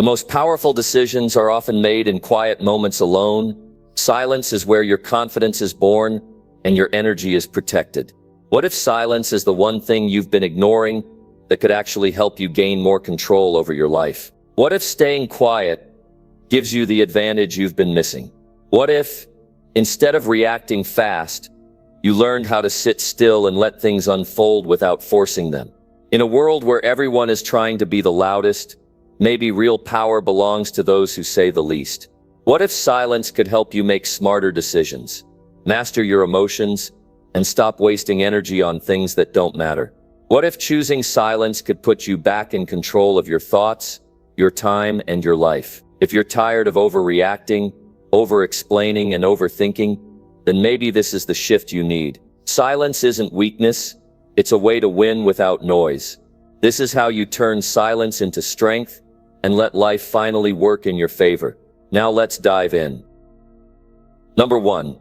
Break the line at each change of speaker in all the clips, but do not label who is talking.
The most powerful decisions are often made in quiet moments alone. Silence is where your confidence is born and your energy is protected. What if silence is the one thing you've been ignoring that could actually help you gain more control over your life? What if staying quiet gives you the advantage you've been missing? What if, instead of reacting fast, you learned how to sit still and let things unfold without forcing them? In a world where everyone is trying to be the loudest, maybe real power belongs to those who say the least. What if silence could help you make smarter decisions, master your emotions, and stop wasting energy on things that don't matter? What if choosing silence could put you back in control of your thoughts, your time, and your life? If you're tired of overreacting, over-explaining, and overthinking, then maybe this is the shift you need. Silence isn't weakness, it's a way to win without noise. This is how you turn silence into strength and let life finally work in your favor. Now let's dive in. Number 1.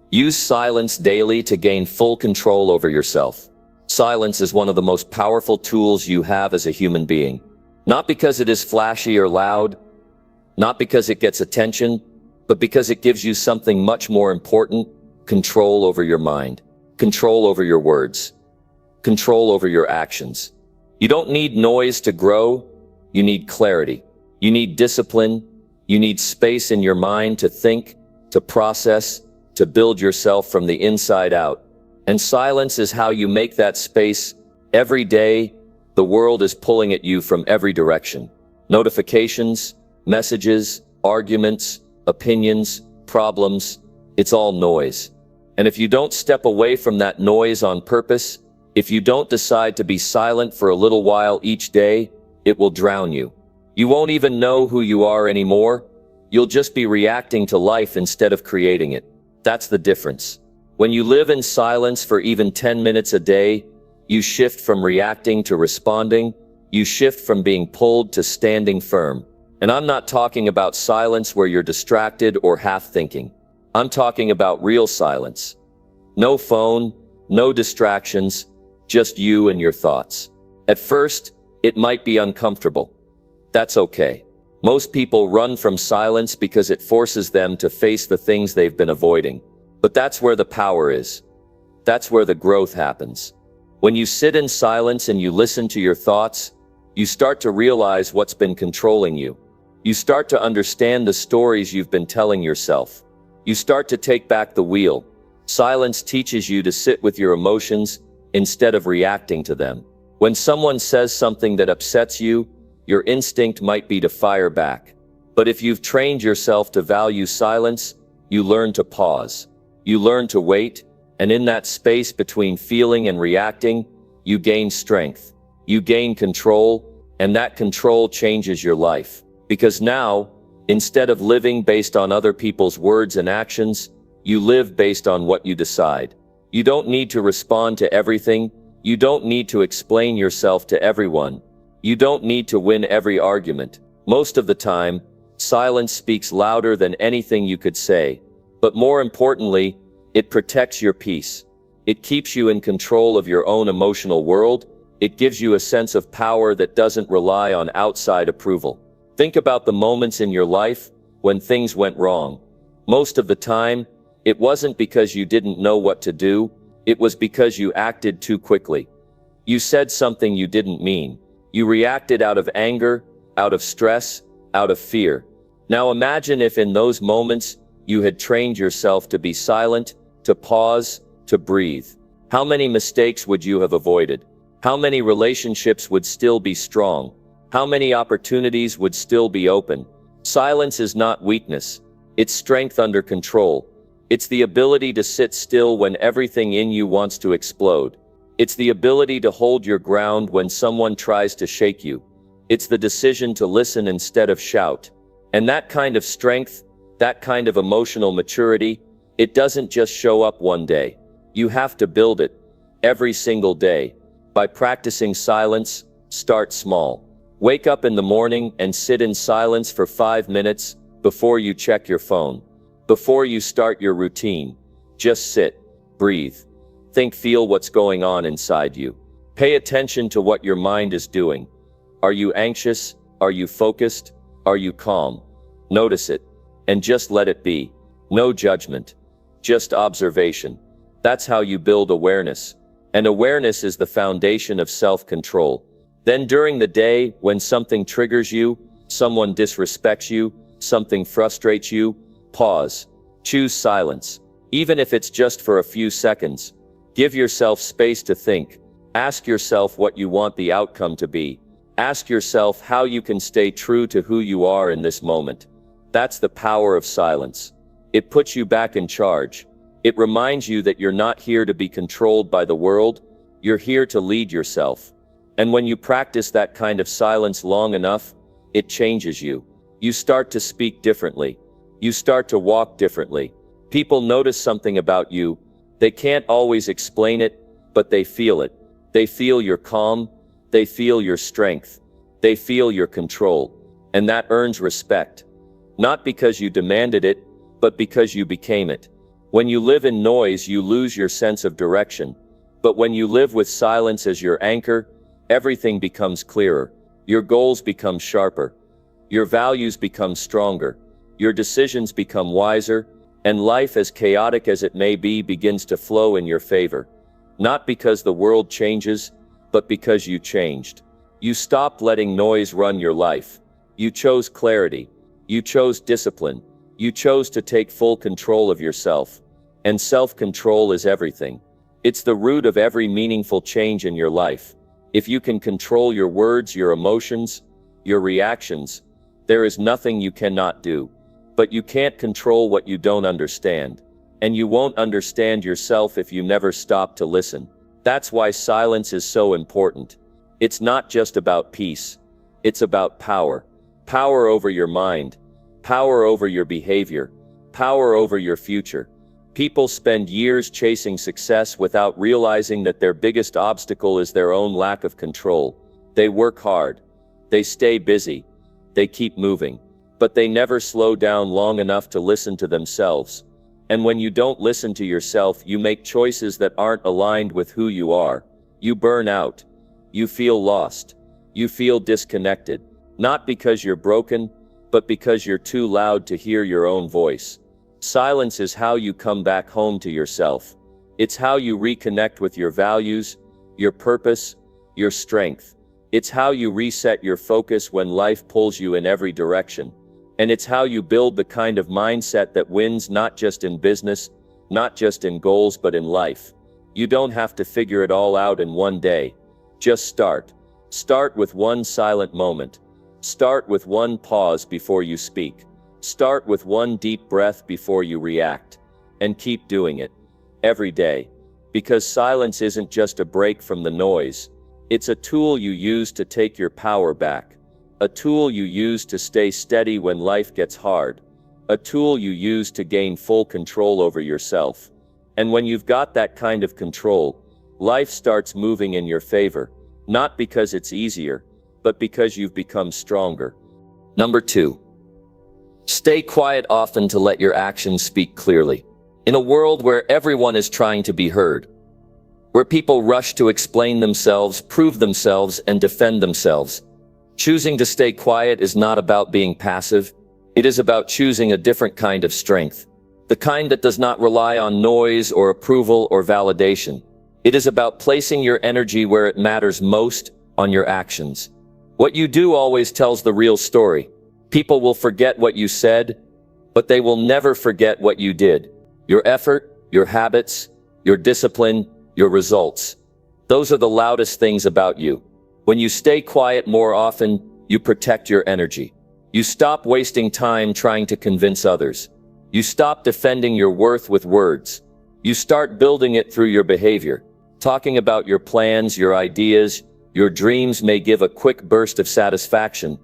Use silence daily to gain full control over yourself. Silence is one of the most powerful tools you have as a human being. Not because it is flashy or loud, not because it gets attention, but because it gives you something much more important: control over your mind, control over your words, control over your actions. You don't need noise to grow, you need clarity. You need discipline, you need space in your mind to think, to process, to build yourself from the inside out. And silence is how you make that space. Every day, the world is pulling at you from every direction. Notifications, messages, arguments, opinions, problems, it's all noise. And if you don't step away from that noise on purpose, if you don't decide to be silent for a little while each day, it will drown you. You won't even know who you are anymore. You'll just be reacting to life instead of creating it. That's the difference. When you live in silence for even 10 minutes a day, you shift from reacting to responding. You shift from being pulled to standing firm. And I'm not talking about silence where you're distracted or half thinking. I'm talking about real silence. No phone, no distractions, just you and your thoughts. At first, it might be uncomfortable. That's okay. Most people run from silence because it forces them to face the things they've been avoiding. But that's where the power is. That's where the growth happens. When you sit in silence and you listen to your thoughts, you start to realize what's been controlling you. You start to understand the stories you've been telling yourself. You start to take back the wheel. Silence teaches you to sit with your emotions instead of reacting to them. When someone says something that upsets you, your instinct might be to fire back. But if you've trained yourself to value silence, you learn to pause. You learn to wait, and in that space between feeling and reacting, you gain strength. You gain control, and that control changes your life. Because now, instead of living based on other people's words and actions, you live based on what you decide. You don't need to respond to everything. You don't need to explain yourself to everyone. You don't need to win every argument. Most of the time, silence speaks louder than anything you could say. But more importantly, it protects your peace. It keeps you in control of your own emotional world. It gives you a sense of power that doesn't rely on outside approval. Think about the moments in your life when things went wrong. Most of the time, it wasn't because you didn't know what to do. It was because you acted too quickly. You said something you didn't mean. You reacted out of anger, out of stress, out of fear. Now imagine if in those moments you had trained yourself to be silent, to pause, to breathe. How many mistakes would you have avoided? How many relationships would still be strong? How many opportunities would still be open? Silence is not weakness. It's strength under control. It's the ability to sit still when everything in you wants to explode. It's the ability to hold your ground when someone tries to shake you. It's the decision to listen instead of shout. And that kind of strength, that kind of emotional maturity, it doesn't just show up one day. You have to build it every single day. By practicing silence, start small. Wake up in the morning and sit in silence for 5 minutes before you check your phone. Before you start your routine, just sit, breathe. Think, feel what's going on inside you. Pay attention to what your mind is doing. Are you anxious? Are you focused? Are you calm? Notice it. And just let it be. No judgment. Just observation. That's how you build awareness. And awareness is the foundation of self-control. Then during the day, when something triggers you, someone disrespects you, something frustrates you, pause. Choose silence. Even if it's just for a few seconds. Give yourself space to think. Ask yourself what you want the outcome to be. Ask yourself how you can stay true to who you are in this moment. That's the power of silence. It puts you back in charge. It reminds you that you're not here to be controlled by the world, you're here to lead yourself. And when you practice that kind of silence long enough, it changes you. You start to speak differently. You start to walk differently. People notice something about you. They can't always explain it, but they feel it. They feel your calm. They feel your strength. They feel your control. And that earns respect. Not because you demanded it, but because you became it. When you live in noise, you lose your sense of direction. But when you live with silence as your anchor, everything becomes clearer. Your goals become sharper. Your values become stronger. Your decisions become wiser, and life, as chaotic as it may be, begins to flow in your favor. Not because the world changes, but because you changed. You stopped letting noise run your life. You chose clarity. You chose discipline. You chose to take full control of yourself. And self-control is everything. It's the root of every meaningful change in your life. If you can control your words, your emotions, your reactions, there is nothing you cannot do. But you can't control what you don't understand. And you won't understand yourself if you never stop to listen. That's why silence is so important. It's not just about peace. It's about power. Power over your mind. Power over your behavior. Power over your future. People spend years chasing success without realizing that their biggest obstacle is their own lack of control. They work hard. They stay busy. They keep moving. But they never slow down long enough to listen to themselves. And when you don't listen to yourself, you make choices that aren't aligned with who you are. You burn out. You feel lost. You feel disconnected. Not because you're broken, but because you're too loud to hear your own voice. Silence is how you come back home to yourself. It's how you reconnect with your values, your purpose, your strength. It's how you reset your focus when life pulls you in every direction. And it's how you build the kind of mindset that wins not just in business, not just in goals, but in life. You don't have to figure it all out in one day. Just start. Start with one silent moment. Start with one pause before you speak. Start with one deep breath before you react. And keep doing it. Every day. Because silence isn't just a break from the noise. It's a tool you use to take your power back. A tool you use to stay steady when life gets hard. A tool you use to gain full control over yourself. And when you've got that kind of control, life starts moving in your favor. Not because it's easier, but because you've become stronger. Number 2. Stay quiet often to let your actions speak clearly. In a world where everyone is trying to be heard, where people rush to explain themselves, prove themselves, and defend themselves, choosing to stay quiet is not about being passive. It is about choosing a different kind of strength. The kind that does not rely on noise or approval or validation. It is about placing your energy where it matters most, on your actions. What you do always tells the real story. People will forget what you said, but they will never forget what you did. Your effort, your habits, your discipline, your results. Those are the loudest things about you. When you stay quiet more often, you protect your energy. You stop wasting time trying to convince others. You stop defending your worth with words. You start building it through your behavior. Talking about your plans, your ideas, your dreams may give a quick burst of satisfaction,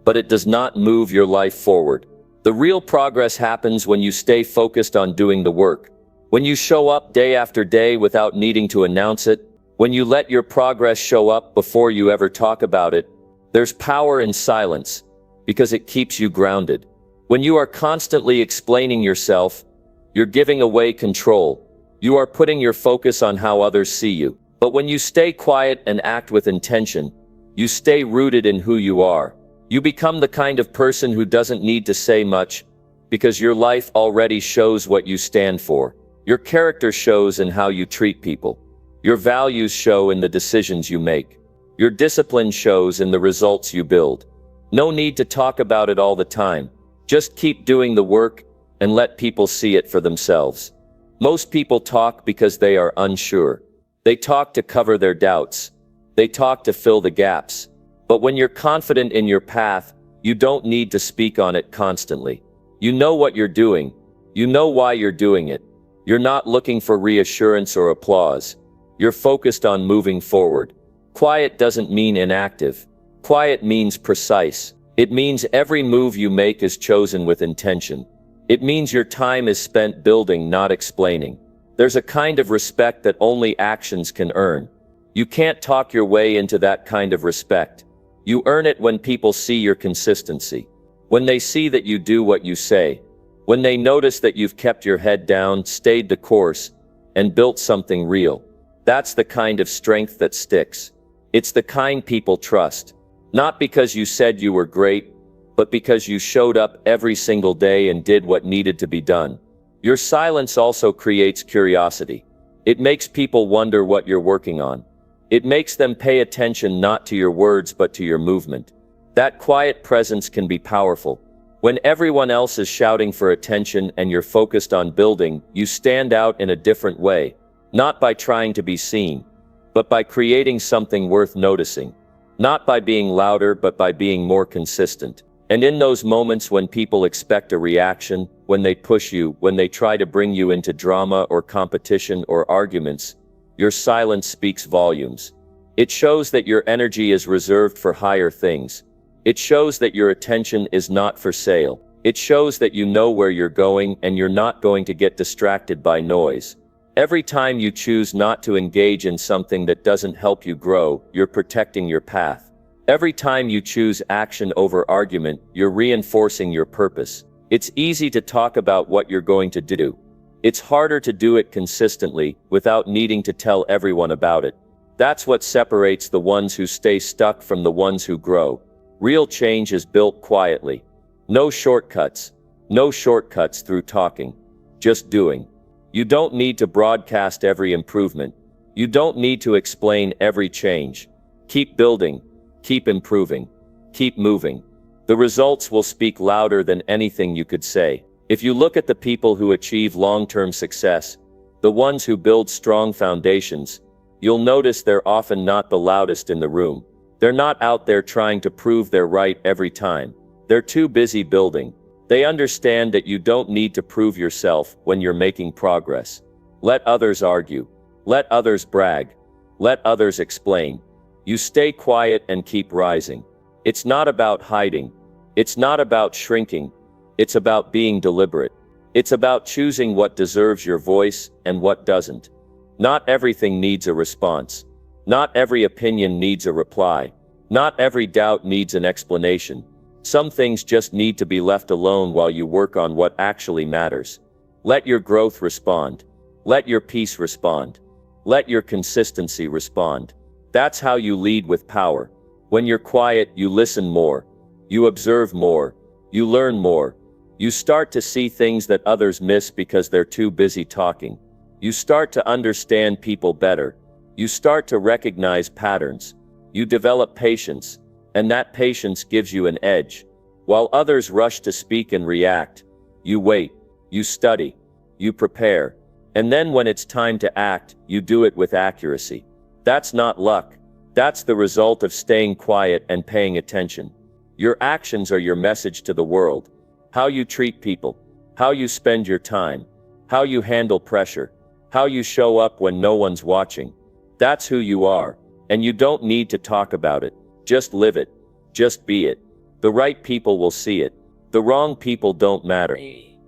but it does not move your life forward. The real progress happens when you stay focused on doing the work. When you show up day after day without needing to announce it. When you let your progress show up before you ever talk about it. There's power in silence, because it keeps you grounded. When you are constantly explaining yourself, you're giving away control. You are putting your focus on how others see you. But when you stay quiet and act with intention, you stay rooted in who you are. You become the kind of person who doesn't need to say much, because your life already shows what you stand for. Your character shows in how you treat people. Your values show in the decisions you make. Your discipline shows in the results you build. No need to talk about it all the time. Just keep doing the work and let people see it for themselves. Most people talk because they are unsure. They talk to cover their doubts. They talk to fill the gaps. But when you're confident in your path, you don't need to speak on it constantly. You know what you're doing. You know why you're doing it. You're not looking for reassurance or applause. You're focused on moving forward. Quiet doesn't mean inactive. Quiet means precise. It means every move you make is chosen with intention. It means your time is spent building, not explaining. There's a kind of respect that only actions can earn. You can't talk your way into that kind of respect. You earn it when people see your consistency. When they see that you do what you say. When they notice that you've kept your head down, stayed the course, and built something real. That's the kind of strength that sticks. It's the kind people trust. Not because you said you were great, but because you showed up every single day and did what needed to be done. Your silence also creates curiosity. It makes people wonder what you're working on. It makes them pay attention not to your words but to your movement. That quiet presence can be powerful. When everyone else is shouting for attention and you're focused on building, you stand out in a different way. Not by trying to be seen, but by creating something worth noticing. Not by being louder, but by being more consistent. And in those moments when people expect a reaction, when they push you, when they try to bring you into drama or competition or arguments, your silence speaks volumes. It shows that your energy is reserved for higher things. It shows that your attention is not for sale. It shows that you know where you're going and you're not going to get distracted by noise. Every time you choose not to engage in something that doesn't help you grow, you're protecting your path. Every time you choose action over argument, you're reinforcing your purpose. It's easy to talk about what you're going to do. It's harder to do it consistently, without needing to tell everyone about it. That's what separates the ones who stay stuck from the ones who grow. Real change is built quietly. No shortcuts. No shortcuts through talking. Just doing. You don't need to broadcast every improvement. You don't need to explain every change. Keep building. Keep improving. Keep moving. The results will speak louder than anything you could say. If you look at the people who achieve long-term success, the ones who build strong foundations, you'll notice they're often not the loudest in the room. They're not out there trying to prove they're right every time. They're too busy building. They understand that you don't need to prove yourself when you're making progress. Let others argue. Let others brag. Let others explain. You stay quiet and keep rising. It's not about hiding. It's not about shrinking. It's about being deliberate. It's about choosing what deserves your voice and what doesn't. Not everything needs a response. Not every opinion needs a reply. Not every doubt needs an explanation. Some things just need to be left alone while you work on what actually matters. Let your growth respond. Let your peace respond. Let your consistency respond. That's how you lead with power. When you're quiet, you listen more. You observe more. You learn more. You start to see things that others miss because they're too busy talking. You start to understand people better. You start to recognize patterns. You develop patience. And that patience gives you an edge. While others rush to speak and react, you wait, you study, you prepare. And then when it's time to act, you do it with accuracy. That's not luck. That's the result of staying quiet and paying attention. Your actions are your message to the world. How you treat people, how you spend your time, how you handle pressure, how you show up when no one's watching. That's who you are. And you don't need to talk about it. Just live it. Just be it. The right people will see it. The wrong people don't matter.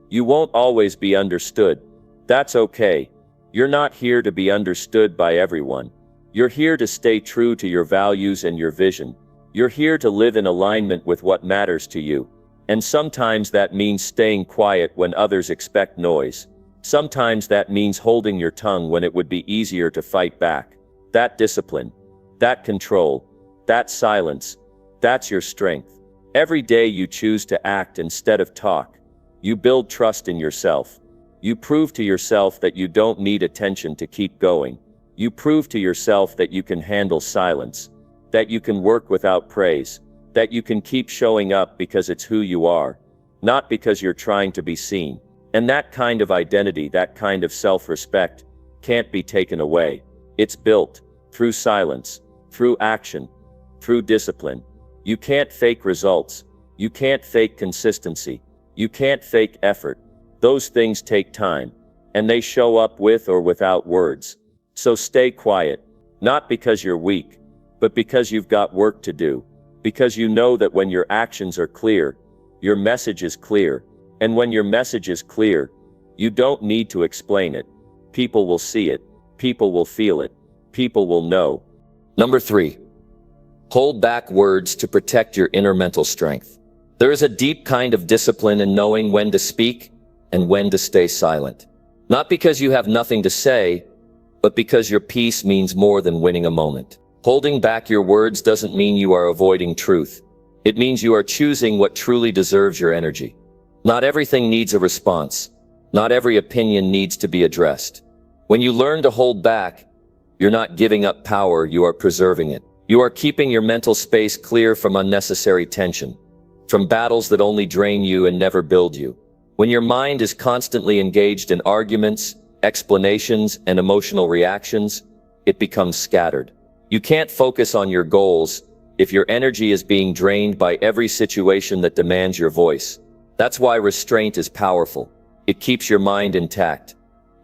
You won't always be understood. That's okay. You're not here to be understood by everyone. You're here to stay true to your values and your vision. You're here to live in alignment with what matters to you. And sometimes that means staying quiet when others expect noise. Sometimes that means holding your tongue when it would be easier to fight back. That discipline, that control, that silence, that's your strength. Every day you choose to act instead of talk. You build trust in yourself. You prove to yourself that you don't need attention to keep going. You prove to yourself that you can handle silence, that you can work without praise, that you can keep showing up because it's who you are, not because you're trying to be seen. And that kind of identity, that kind of self-respect, can't be taken away. It's built through silence, through action, through discipline. You can't fake results. You can't fake consistency. You can't fake effort. Those things take time, and they show up with or without words. So stay quiet, not because you're weak, but because you've got work to do. Because you know that when your actions are clear, your message is clear. And when your message is clear, you don't need to explain it. People will see it. People will feel it. People will know. Number 3. Hold back words to protect your inner mental strength. There is a deep kind of discipline in knowing when to speak and when to stay silent. Not because you have nothing to say, but because your peace means more than winning a moment. Holding back your words doesn't mean you are avoiding truth. It means you are choosing what truly deserves your energy. Not everything needs a response. Not every opinion needs to be addressed. When you learn to hold back, you're not giving up power, you are preserving it. You are keeping your mental space clear from unnecessary tension, from battles that only drain you and never build you. When your mind is constantly engaged in arguments, explanations, and emotional reactions, it becomes scattered. You can't focus on your goals if your energy is being drained by every situation that demands your voice. That's why restraint is powerful. It keeps your mind intact.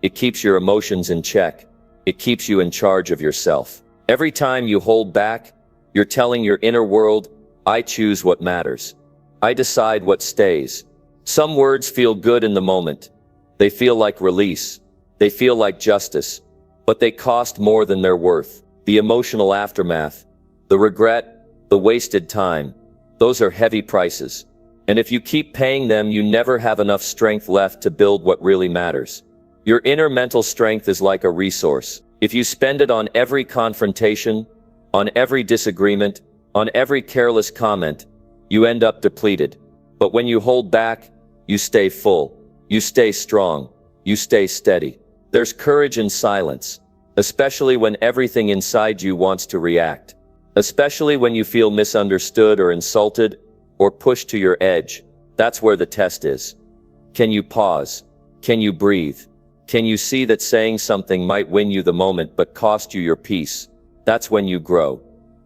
It keeps your emotions in check. It keeps you in charge of yourself. Every time you hold back, you're telling your inner world, I choose what matters. I decide what stays. Some words feel good in the moment. They feel like release. They feel like justice. But they cost more than they're worth. The emotional aftermath, the regret, the wasted time, those are heavy prices. And if you keep paying them, you never have enough strength left to build what really matters. Your inner mental strength is like a resource. If you spend it on every confrontation, on every disagreement, on every careless comment, you end up depleted. But when you hold back, you stay full. You stay strong. You stay steady. There's courage in silence, especially when everything inside you wants to react. Especially when you feel misunderstood or insulted or pushed to your edge. That's where the test is. Can you pause? Can you breathe? Can you see that saying something might win you the moment but cost you your peace? That's when you grow.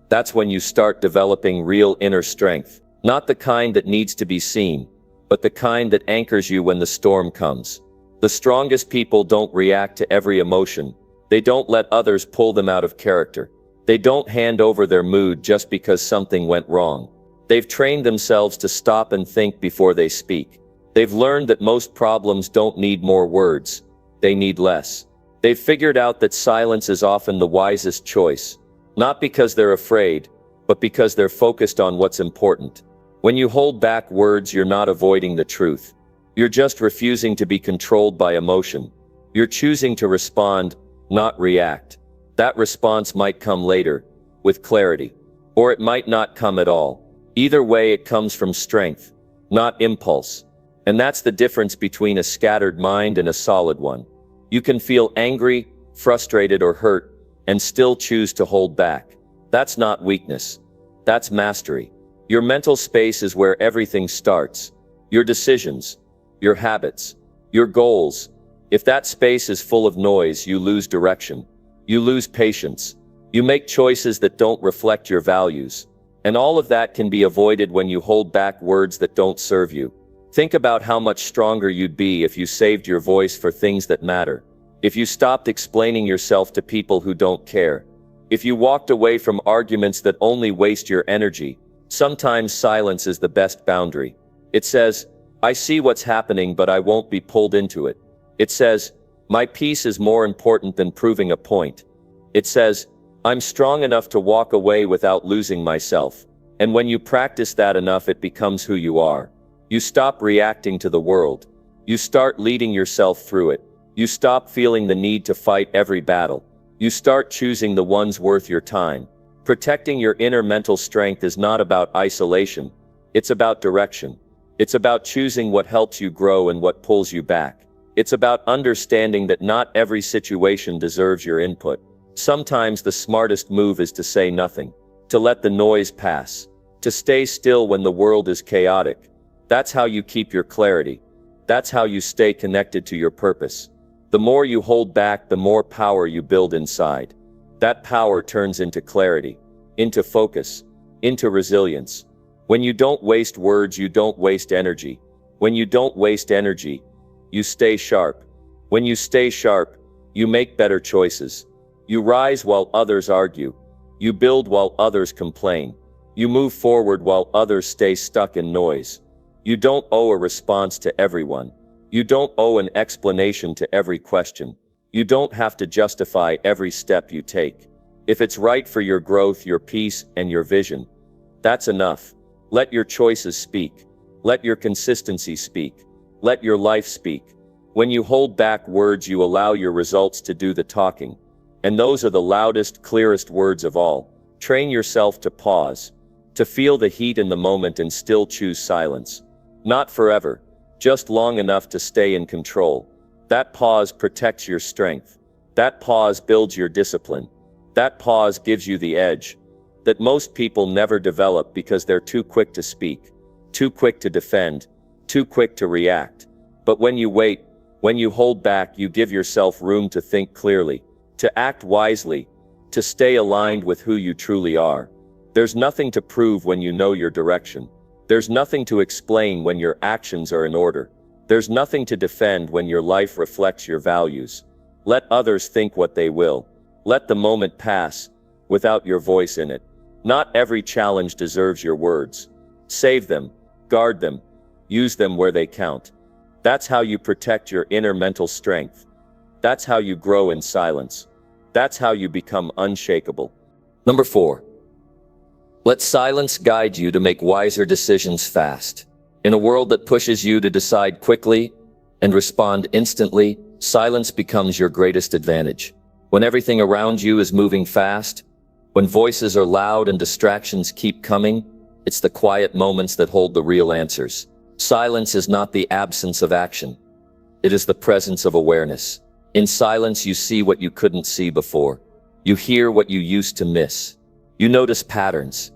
That's when you start developing real inner strength. Not the kind that needs to be seen, but the kind that anchors you when the storm comes. The strongest people don't react to every emotion. They don't let others pull them out of character. They don't hand over their mood just because something went wrong. They've trained themselves to stop and think before they speak. They've learned that most problems don't need more words. They need less. They've figured out that silence is often the wisest choice, not because they're afraid, but because they're focused on what's important. When you hold back words, you're not avoiding the truth. You're just refusing to be controlled by emotion. You're choosing to respond, not react. That response might come later, with clarity, or it might not come at all. Either way, it comes from strength, not impulse. And that's the difference between a scattered mind and a solid one. You can feel angry, frustrated, or hurt, and still choose to hold back. That's not weakness. That's mastery. Your mental space is where everything starts. Your decisions, your habits, your goals. If that space is full of noise, you lose direction. You lose patience. You make choices that don't reflect your values. And all of that can be avoided when you hold back words that don't serve you. Think about how much stronger you'd be if you saved your voice for things that matter. If you stopped explaining yourself to people who don't care. If you walked away from arguments that only waste your energy. Sometimes silence is the best boundary. It says, I see what's happening, but I won't be pulled into it. It says, my peace is more important than proving a point. It says, I'm strong enough to walk away without losing myself. And when you practice that enough, it becomes who you are. You stop reacting to the world. You start leading yourself through it. You stop feeling the need to fight every battle. You start choosing the ones worth your time. Protecting your inner mental strength is not about isolation. It's about direction. It's about choosing what helps you grow and what pulls you back. It's about understanding that not every situation deserves your input. Sometimes the smartest move is to say nothing, to let the noise pass, to stay still when the world is chaotic. That's how you keep your clarity. That's how you stay connected to your purpose. The more you hold back, the more power you build inside. That power turns into clarity, into focus, into resilience. When you don't waste words, you don't waste energy. When you don't waste energy, you stay sharp. When you stay sharp, you make better choices. You rise while others argue. You build while others complain. You move forward while others stay stuck in noise. You don't owe a response to everyone. You don't owe an explanation to every question. You don't have to justify every step you take. If it's right for your growth, your peace, and your vision, that's enough. Let your choices speak. Let your consistency speak. Let your life speak. When you hold back words, you allow your results to do the talking. And those are the loudest, clearest words of all. Train yourself to pause, to feel the heat in the moment and still choose silence. Not forever, just long enough to stay in control. That pause protects your strength. That pause builds your discipline. That pause gives you the edge that most people never develop because they're too quick to speak, too quick to defend, too quick to react. But when you wait, when you hold back, you give yourself room to think clearly, to act wisely, to stay aligned with who you truly are. There's nothing to prove when you know your direction. There's nothing to explain when your actions are in order. There's nothing to defend when your life reflects your values. Let others think what they will. Let the moment pass without your voice in it. Not every challenge deserves your words. Save them, guard them, use them where they count. That's how you protect your inner mental strength. That's how you grow in silence. That's how you become unshakable. Number 4. Let silence guide you to make wiser decisions fast. In a world that pushes you to decide quickly and respond instantly, silence becomes your greatest advantage. When everything around you is moving fast, when voices are loud and distractions keep coming, it's the quiet moments that hold the real answers. Silence is not the absence of action. It is the presence of awareness. In silence, you see what you couldn't see before. You hear what you used to miss. You notice patterns.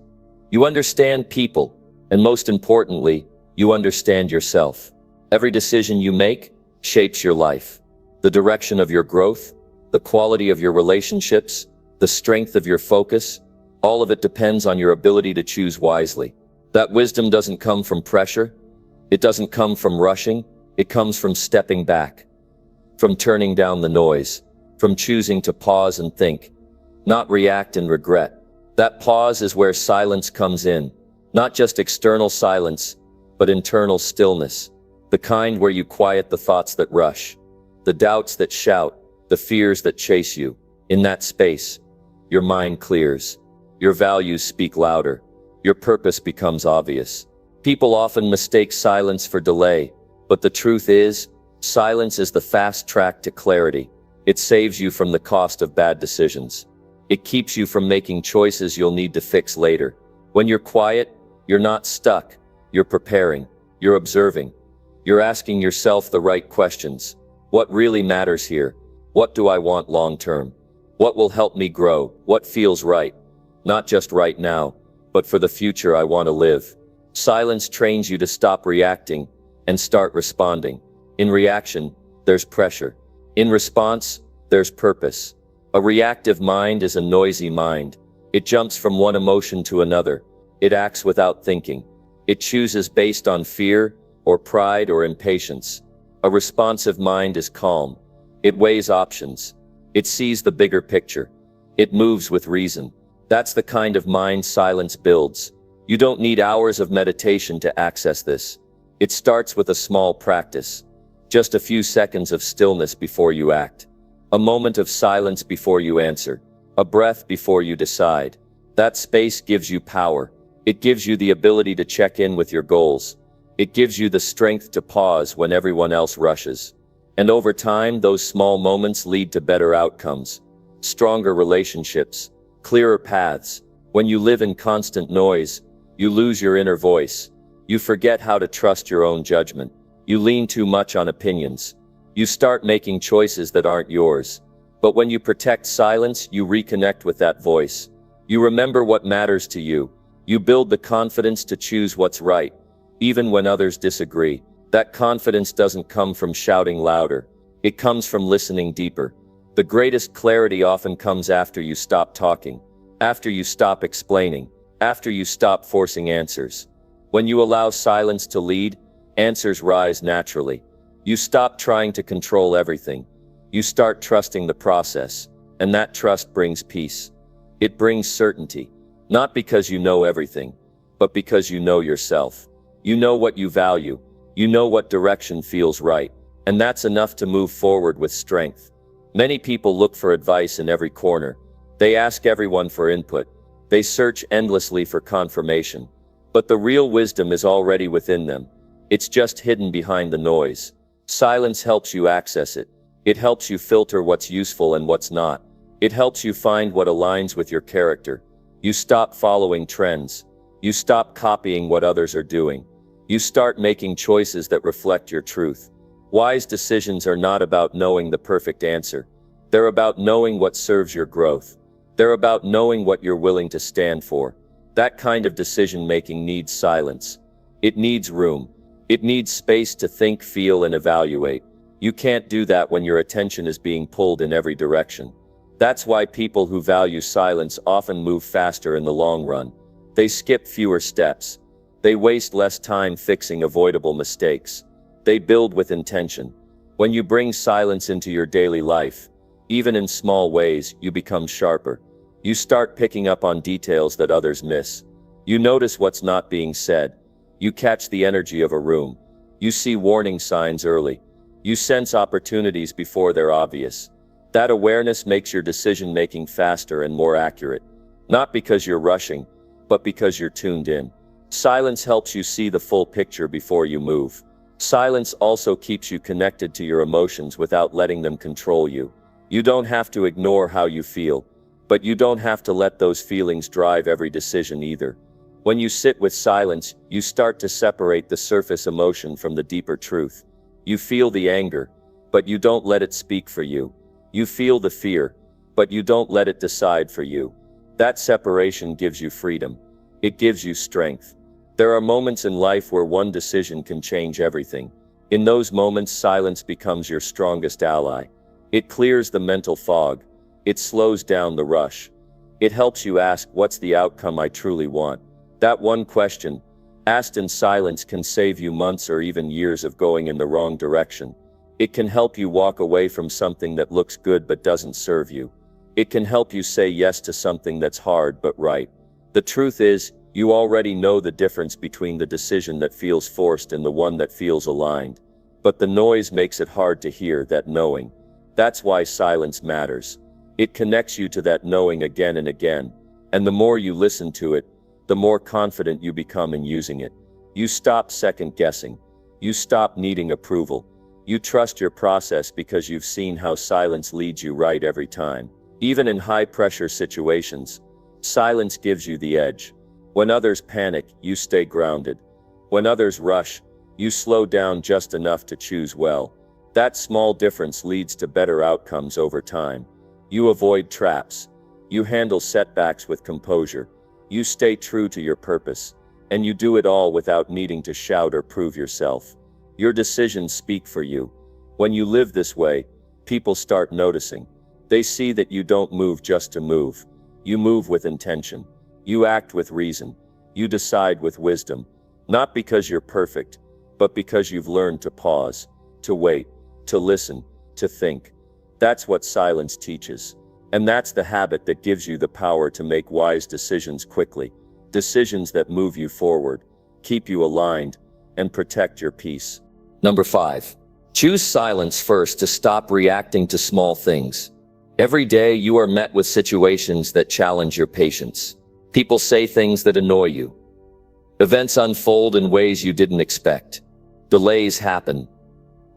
You understand people, and most importantly, you understand yourself. Every decision you make shapes your life. The direction of your growth, the quality of your relationships, the strength of your focus, all of it depends on your ability to choose wisely. That wisdom doesn't come from pressure. It doesn't come from rushing. It comes from stepping back, from turning down the noise, from choosing to pause and think, not react and regret. That pause is where silence comes in. Not just external silence, but internal stillness. The kind where you quiet the thoughts that rush, the doubts that shout, the fears that chase you. In that space, your mind clears. Your values speak louder. Your purpose becomes obvious. People often mistake silence for delay, but the truth is, silence is the fast track to clarity. It saves you from the cost of bad decisions. It keeps you from making choices you'll need to fix later. When you're quiet, you're not stuck. You're preparing. You're observing. You're asking yourself the right questions. What really matters here? What do I want long term? What will help me grow? What feels right? Not just right now, but for the future I want to live. Silence trains you to stop reacting and start responding. In reaction, there's pressure. In response, there's purpose. A reactive mind is a noisy mind. It jumps from one emotion to another. It acts without thinking. It chooses based on fear or pride or impatience. A responsive mind is calm. It weighs options. It sees the bigger picture. It moves with reason. That's the kind of mind silence builds. You don't need hours of meditation to access this. It starts with a small practice. Just a few seconds of stillness before you act. A moment of silence before you answer. A breath before you decide. That space gives you power. It gives you the ability to check in with your goals. It gives you the strength to pause when everyone else rushes. And over time, those small moments lead to better outcomes. Stronger relationships. Clearer paths. When you live in constant noise, you lose your inner voice. You forget how to trust your own judgment. You lean too much on opinions. You start making choices that aren't yours. But when you protect silence, you reconnect with that voice. You remember what matters to you. You build the confidence to choose what's right, even when others disagree. That confidence doesn't come from shouting louder. It comes from listening deeper. The greatest clarity often comes after you stop talking, after you stop explaining, after you stop forcing answers. When you allow silence to lead, answers rise naturally. You stop trying to control everything. You start trusting the process, and that trust brings peace. It brings certainty, not because you know everything, but because you know yourself. You know what you value. You know what direction feels right, and that's enough to move forward with strength. Many people look for advice in every corner. They ask everyone for input. They search endlessly for confirmation. But the real wisdom is already within them. It's just hidden behind the noise. Silence helps you access it. It helps you filter what's useful and what's not. It helps you find what aligns with your character. You stop following trends. You stop copying what others are doing. You start making choices that reflect your truth. Wise decisions are not about knowing the perfect answer. They're about knowing what serves your growth. They're about knowing what you're willing to stand for. That kind of decision-making needs silence. It needs room. It needs space to think, feel, and evaluate. You can't do that when your attention is being pulled in every direction. That's why people who value silence often move faster in the long run. They skip fewer steps. They waste less time fixing avoidable mistakes. They build with intention. When you bring silence into your daily life, even in small ways, you become sharper. You start picking up on details that others miss. You notice what's not being said. You catch the energy of a room. You see warning signs early. You sense opportunities before they're obvious. That awareness makes your decision-making faster and more accurate. Not because you're rushing, but because you're tuned in. Silence helps you see the full picture before you move. Silence also keeps you connected to your emotions without letting them control you. You don't have to ignore how you feel, but you don't have to let those feelings drive every decision either. When you sit with silence, you start to separate the surface emotion from the deeper truth. You feel the anger, but you don't let it speak for you. You feel the fear, but you don't let it decide for you. That separation gives you freedom. It gives you strength. There are moments in life where one decision can change everything. In those moments, silence becomes your strongest ally. It clears the mental fog. It slows down the rush. It helps you ask, what's the outcome I truly want? That one question, asked in silence, can save you months or even years of going in the wrong direction. It can help you walk away from something that looks good but doesn't serve you. It can help you say yes to something that's hard but right. The truth is, you already know the difference between the decision that feels forced and the one that feels aligned. But the noise makes it hard to hear that knowing. That's why silence matters. It connects you to that knowing again and again. And the more you listen to it, the more confident you become in using it. You stop second guessing. You stop needing approval. You trust your process because you've seen how silence leads you right every time. Even in high-pressure situations, silence gives you the edge. When others panic, you stay grounded. When others rush, you slow down just enough to choose well. That small difference leads to better outcomes over time. You avoid traps. You handle setbacks with composure. You stay true to your purpose. And you do it all without needing to shout or prove yourself. Your decisions speak for you. When you live this way, people start noticing. They see that you don't move just to move. You move with intention. You act with reason. You decide with wisdom. Not because you're perfect, but because you've learned to pause, to wait, to listen, to think. That's what silence teaches. And that's the habit that gives you the power to make wise decisions quickly. Decisions that move you forward, keep you aligned, and protect your peace.
Number 5. Choose silence first to stop reacting to small things. Every day you are met with situations that challenge your patience. People say things that annoy you. Events unfold in ways you didn't expect. Delays happen.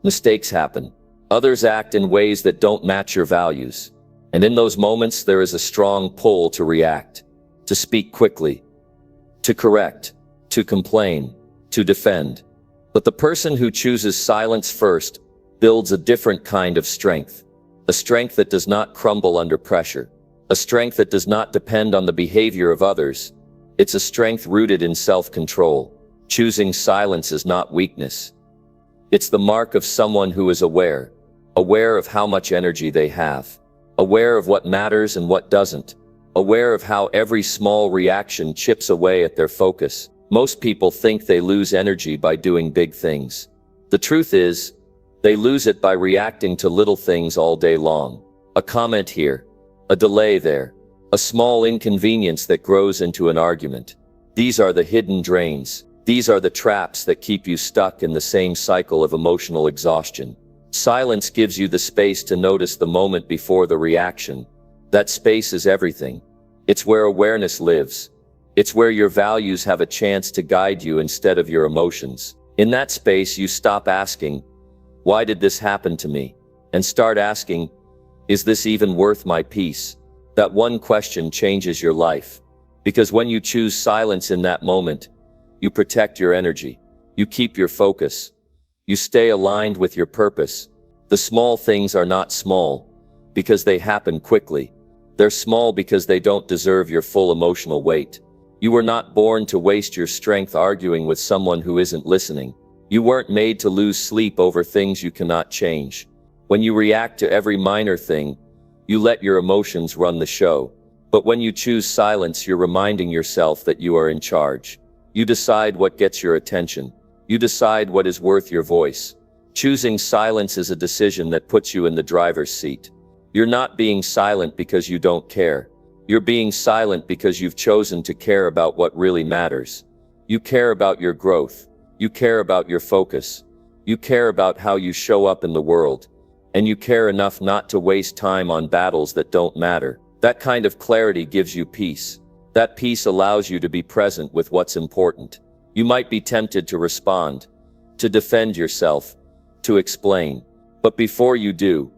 Mistakes happen. Others act in ways that don't match your values. And in those moments, there is a strong pull to react, to speak quickly, to correct, to complain,
to defend. But the person who chooses silence first builds a different kind of strength. A strength that does not crumble under pressure. A strength that does not depend on the behavior of others. It's a strength rooted in self-control. Choosing silence is not weakness. It's the mark of someone who is aware of how much energy they have, aware of what matters and what doesn't, aware of how every small reaction chips away at their focus. Most people think they lose energy by doing big things. The truth is, they lose it by reacting to little things all day long. A comment here, a delay there, a small inconvenience that grows into an argument. These are the hidden drains. These are the traps that keep you stuck in the same cycle of emotional exhaustion. Silence gives you the space to notice the moment before the reaction. That space is everything. It's where awareness lives. It's where your values have a chance to guide you instead of your emotions. In that space, you stop asking, "Why did this happen to me?" and start asking, "Is this even worth my peace?" That one question changes your life. Because when you choose silence in that moment, you protect your energy. You keep your focus. You stay aligned with your purpose. The small things are not small because they happen quickly. They're small because they don't deserve your full emotional weight. You were not born to waste your strength arguing with someone who isn't listening. You weren't made to lose sleep over things you cannot change. When you react to every minor thing, you let your emotions run the show. But when you choose silence, you're reminding yourself that you are in charge. You decide what gets your attention. You decide what is worth your voice. Choosing silence is a decision that puts you in the driver's seat. You're not being silent because you don't care. You're being silent because you've chosen to care about what really matters. You care about your growth. You care about your focus. You care about how you show up in the world. And you care enough not to waste time on battles that don't matter. That kind of clarity gives you peace. That peace allows you to be present with what's important. You might be tempted to respond, to defend yourself, to explain. But before you do,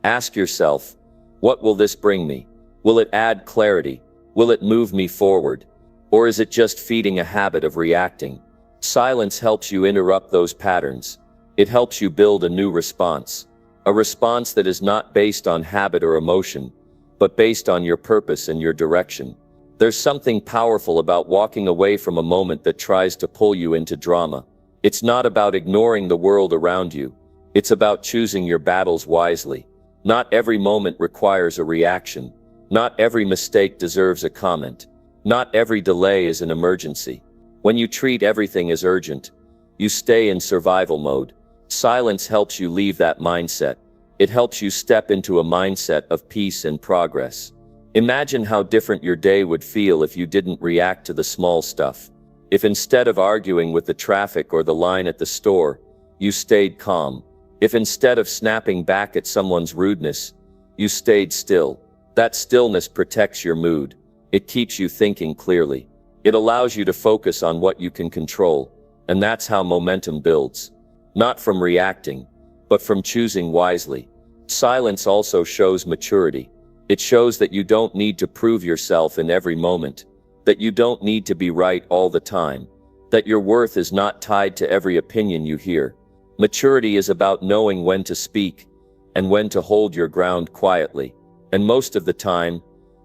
ask yourself, what will this bring me? Will it add clarity? Will it move me forward? Or is it just feeding a habit of reacting? Silence helps you interrupt those patterns. It helps you build a new response. A response that is not based on habit or emotion, but based on your purpose and your direction. There's something powerful about walking away from a moment that tries to pull you into drama. It's not about ignoring the world around you. It's about choosing your battles wisely. Not every moment requires a reaction. Not every mistake deserves a comment. Not every delay is an emergency. When you treat everything as urgent, you stay in survival mode. Silence helps you leave that mindset. It helps you step into a mindset of peace and progress. Imagine how different your day would feel if you didn't react to the small stuff. If instead of arguing with the traffic or the line at the store, you stayed calm. If instead of snapping back at someone's rudeness, you stayed still. That stillness protects your mood. It keeps you thinking clearly. It allows you to focus on what you can control. And that's how momentum builds. Not from reacting, but from choosing wisely. Silence also shows maturity. It shows that you don't need to prove yourself in every moment, that you don't need to be right all the time, that your worth is not tied to every opinion you hear. Maturity is about knowing when to speak and when to hold your ground quietly. And most of the time,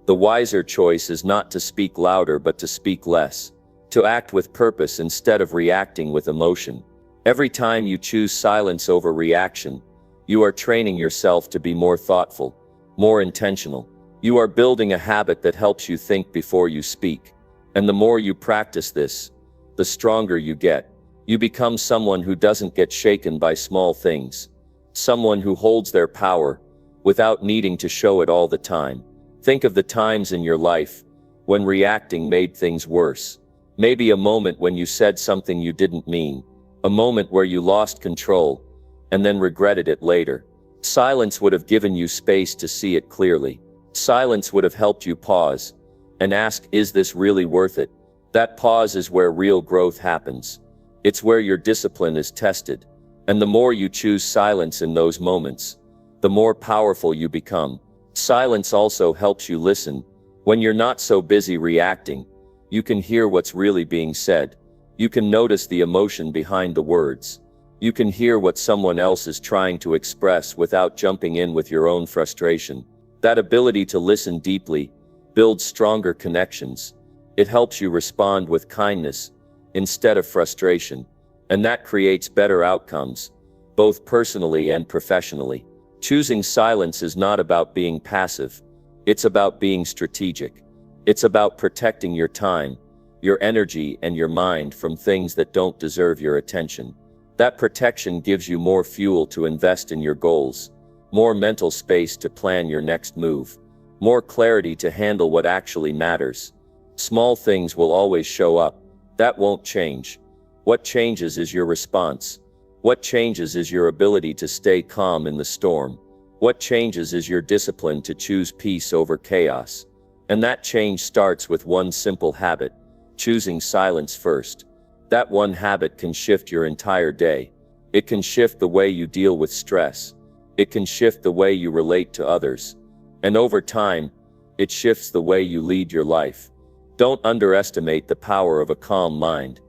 the wiser choice is not to speak louder but to speak less, to act with purpose instead of reacting with emotion. Every time you choose silence over reaction, you are training yourself to be more thoughtful, more intentional. You are building a habit that helps you think before you speak. And the more you practice this, the stronger you get. You become someone who doesn't get shaken by small things. Someone who holds their power without needing to show it all the time. Think of the times in your life when reacting made things worse. Maybe a moment when you said something you didn't mean. A moment where you lost control and then regretted it later. Silence would have given you space to see it clearly. Silence would have helped you pause and ask, is this really worth it? That pause is where real growth happens. It's where your discipline is tested. And the more you choose silence in those moments, the more powerful you become. Silence also helps you listen. When you're not so busy reacting, you can hear what's really being said.
You can notice the emotion behind the words. You can hear what someone else is trying to express without jumping in with your own frustration. That ability to listen deeply builds stronger connections. It helps you respond with kindness instead of frustration. And that creates better outcomes, both personally and professionally. Choosing silence is not about being passive. It's about being strategic. It's about protecting your time, your energy, and your mind from things that don't deserve your attention. That protection gives you more fuel to invest in your goals, more mental space to plan your next move, more clarity to handle what actually matters. Small things will always show up. That won't change. What changes is your response. What changes is your ability to stay calm in the storm. What changes is your discipline to choose peace over chaos. And that change starts with one simple habit: choosing silence first. That one habit can shift your entire day. It can shift the way you deal with stress. It can shift the way you relate to others. And over time, it shifts the way you lead your life. Don't underestimate the power of a calm mind.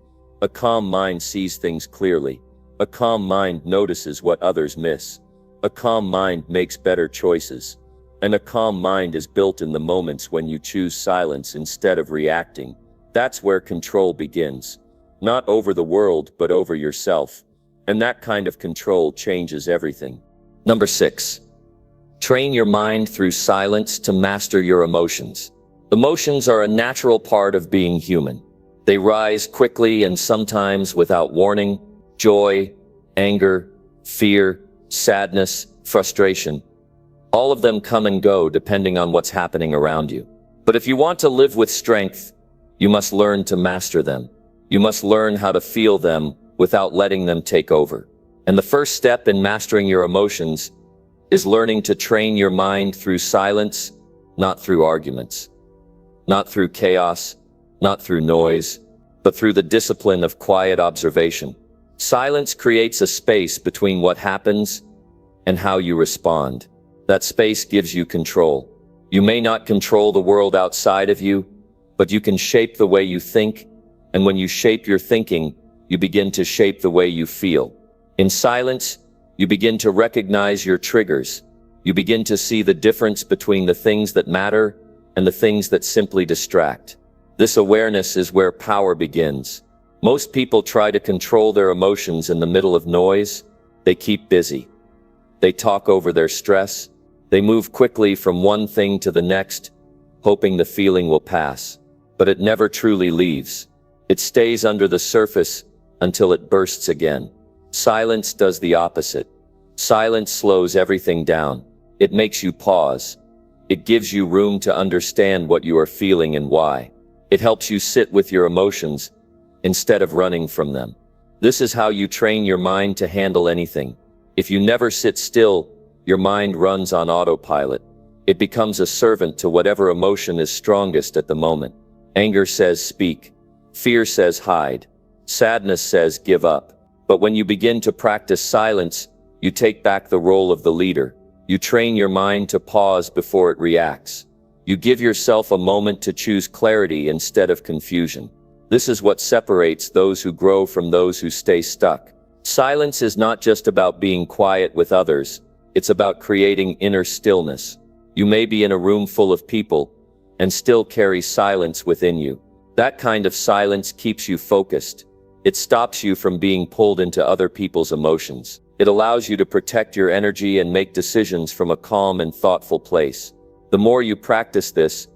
A calm mind sees things clearly. A calm mind notices what others miss. A calm mind makes better choices. And a calm mind is built in the moments when you choose silence instead of reacting. That's where control begins. Not over the world, but over yourself. And that kind of control changes everything.
Number 6. Train your mind through silence to master your emotions. Emotions are a natural part of being human. They rise quickly and sometimes without warning. Joy, anger, fear, sadness, frustration. All of them come and go depending on what's happening around you. But if you want to live with strength, you must learn to master them. You must learn how to feel them without letting them take over. And the first step in mastering your emotions is learning to train your mind through silence, not through arguments, not through chaos, not through noise, but through the discipline of quiet observation. Silence creates a space between what happens and how you respond. That space gives you control. You may not control the world outside of you, but you can shape the way you think, and when you shape your thinking, you begin to shape the way you feel. In silence, you begin to recognize your triggers. You begin to see the difference between the things that matter and the things that simply distract. This awareness is where power begins. Most people try to control their emotions in the middle of noise. They keep busy. They talk over their stress. They move quickly from one thing to the next, hoping the feeling will pass. But it never truly leaves. It stays under the surface until it bursts again. Silence does the opposite. Silence slows everything down. It makes you pause. It gives you room to understand what you are feeling and why. It helps you sit with your emotions instead of running from them. This is how you train your mind to handle anything. If you never sit still, your mind runs on autopilot. It becomes a servant to whatever emotion is strongest at the moment. Anger says speak. Fear says hide. Sadness says give up. But when you begin to practice silence, you take back the role of the leader. You train your mind to pause before it reacts. You give yourself a moment to choose clarity instead of confusion. This is what separates those who grow from those who stay stuck. Silence is not just about being quiet with others. It's about creating inner stillness. You may be in a room full of people and still carry silence within you. That kind of silence keeps you focused. It stops you from being pulled into other people's emotions. It allows you to protect your energy and make decisions from a calm and thoughtful place. The more you practice this,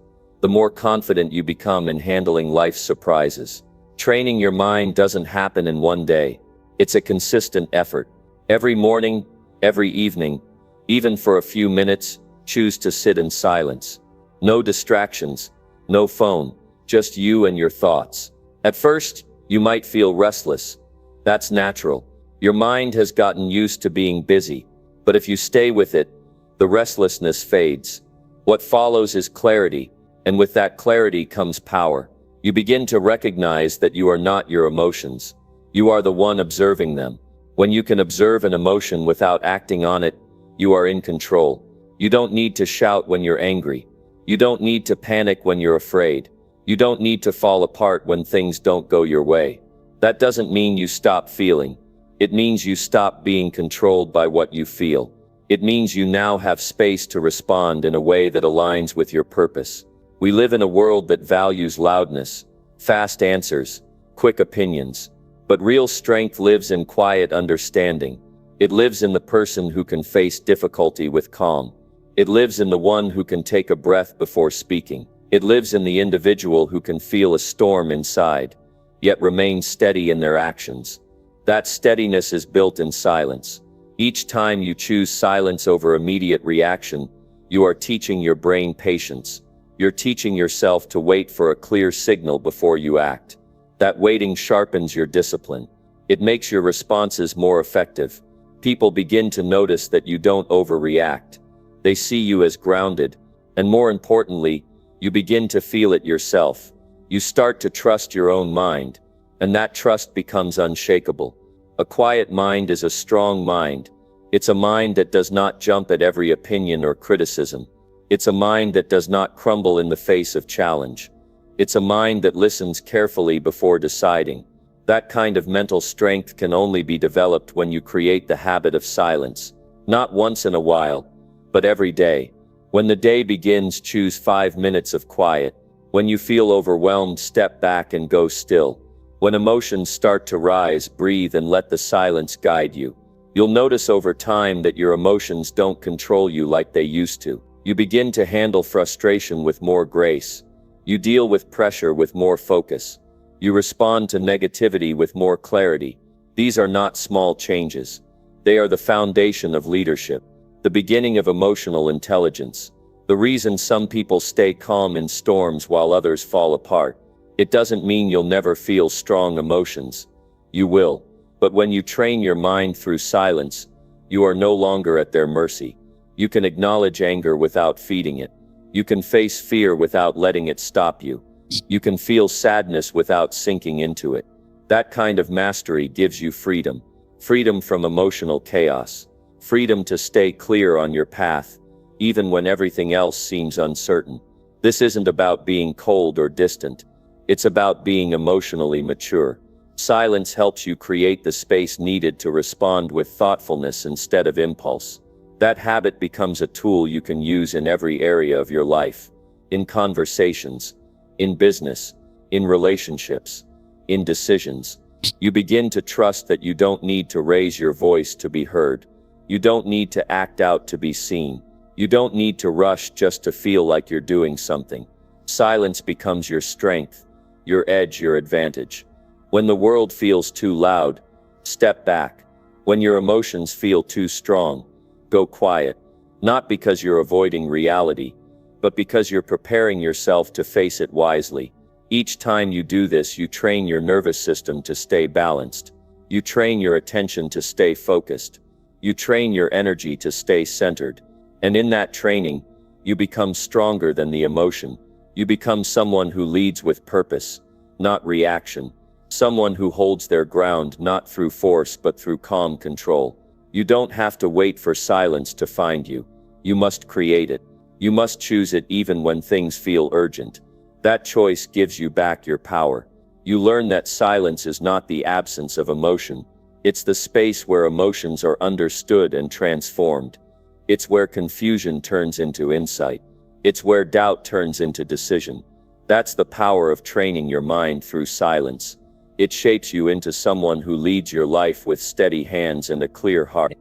the more confident you become in handling life's surprises. Training your mind doesn't happen in one day. It's a consistent effort. Every morning, every evening, even for a few minutes, choose to sit in silence. No distractions, no phone, just you and your thoughts. At first, you might feel restless. That's natural. Your mind has gotten used to being busy. But if you stay with it, the restlessness fades. What follows is clarity, and with that clarity comes power. You begin to recognize that you are not your emotions. You are the one observing them. When you can observe an emotion without acting on it, you are in control. You don't need to shout when you're angry. You don't need to panic when you're afraid. You don't need to fall apart when things don't go your way. That doesn't mean you stop feeling. It means you stop being controlled by what you feel. It means you now have space to respond in a way that aligns with your purpose. We live in a world that values loudness, fast answers, quick opinions. But real strength lives in quiet understanding. It lives in the person who can face difficulty with calm. It lives in the one who can take a breath before speaking. It lives in the individual who can feel a storm inside, yet remain steady in their actions. That steadiness is built in silence. Each time you choose silence over immediate reaction, you are teaching your brain patience. You're teaching yourself to wait for a clear signal before you act. That waiting sharpens your discipline. It makes your responses more effective. People begin to notice that you don't overreact. They see you as grounded, and more importantly, you begin to feel it yourself. You start to trust your own mind, and that trust becomes unshakable. A quiet mind is a strong mind. It's a mind that does not jump at every opinion or criticism. It's a mind that does not crumble in the face of challenge. It's a mind that listens carefully before deciding. That kind of mental strength can only be developed when you create the habit of silence. Not once in a while, but every day. When the day begins, choose 5 minutes of quiet. When you feel overwhelmed, step back and go still. When emotions start to rise, breathe and let the silence guide you. You'll notice over time that your emotions don't control you like they used to. You begin to handle frustration with more grace. You deal with pressure with more focus. You respond to negativity with more clarity. These are not small changes. They are the foundation of leadership, the beginning of emotional intelligence. The reason some people stay calm in storms while others fall apart. It doesn't mean you'll never feel strong emotions. You will. But when you train your mind through silence, you are no longer at their mercy. You can acknowledge anger without feeding it. You can face fear without letting it stop you. You can feel sadness without sinking into it. That kind of mastery gives you freedom. Freedom from emotional chaos. Freedom to stay clear on your path, even when everything else seems uncertain. This isn't about being cold or distant. It's about being emotionally mature. Silence helps you create the space needed to respond with thoughtfulness instead of impulse. That habit becomes a tool you can use in every area of your life. In conversations, in business, in relationships, in decisions. You begin to trust that you don't need to raise your voice to be heard. You don't need to act out to be seen. You don't need to rush just to feel like you're doing something. Silence becomes your strength, your edge, your advantage. When the world feels too loud, step back. When your emotions feel too strong, go quiet. Not because you're avoiding reality, but because you're preparing yourself to face it wisely. Each time you do this, you train your nervous system to stay balanced. You train your attention to stay focused. You train your energy to stay centered. And in that training, you become stronger than the emotion. You become someone who leads with purpose, not reaction. Someone who holds their ground not through force but through calm control. You don't have to wait for silence to find you. You must create it. You must choose it even when things feel urgent. That choice gives you back your power. You learn that silence is not the absence of emotion. It's the space where emotions are understood and transformed. It's where confusion turns into insight. It's where doubt turns into decision. That's the power of training your mind through silence. It shapes you into someone who leads your life with steady hands and a clear heart.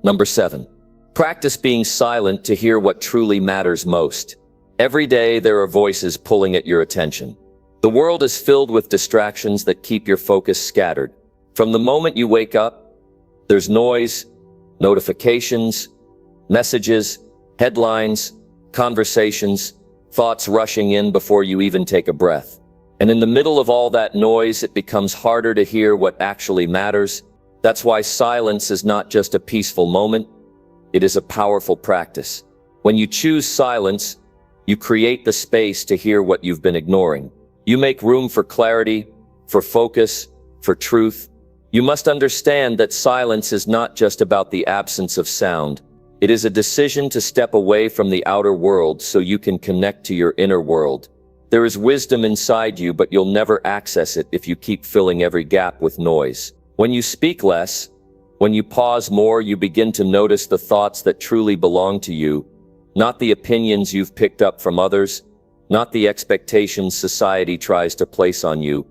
Number 7. Practice being silent to hear what truly matters most. Every day there are voices pulling at your attention. The world is filled with distractions that keep your focus scattered. From the moment you wake up, there's noise, notifications, messages, headlines, conversations, thoughts rushing in before you even take a breath. And in the middle of all that noise, it becomes harder to hear what actually matters. That's why silence is not just a peaceful moment. It is a powerful practice. When you choose silence, you create the space to hear what you've been ignoring. You make room for clarity, for focus, for truth. You must understand that silence is not just about the absence of sound. It is a decision to step away from the outer world so you can connect to your inner world.
There is wisdom inside you, but you'll never access it if you keep filling every gap with noise. When you speak less, when you pause more, you begin to notice the thoughts that truly belong to you, not the opinions you've picked up from others, not the expectations society tries to place on you,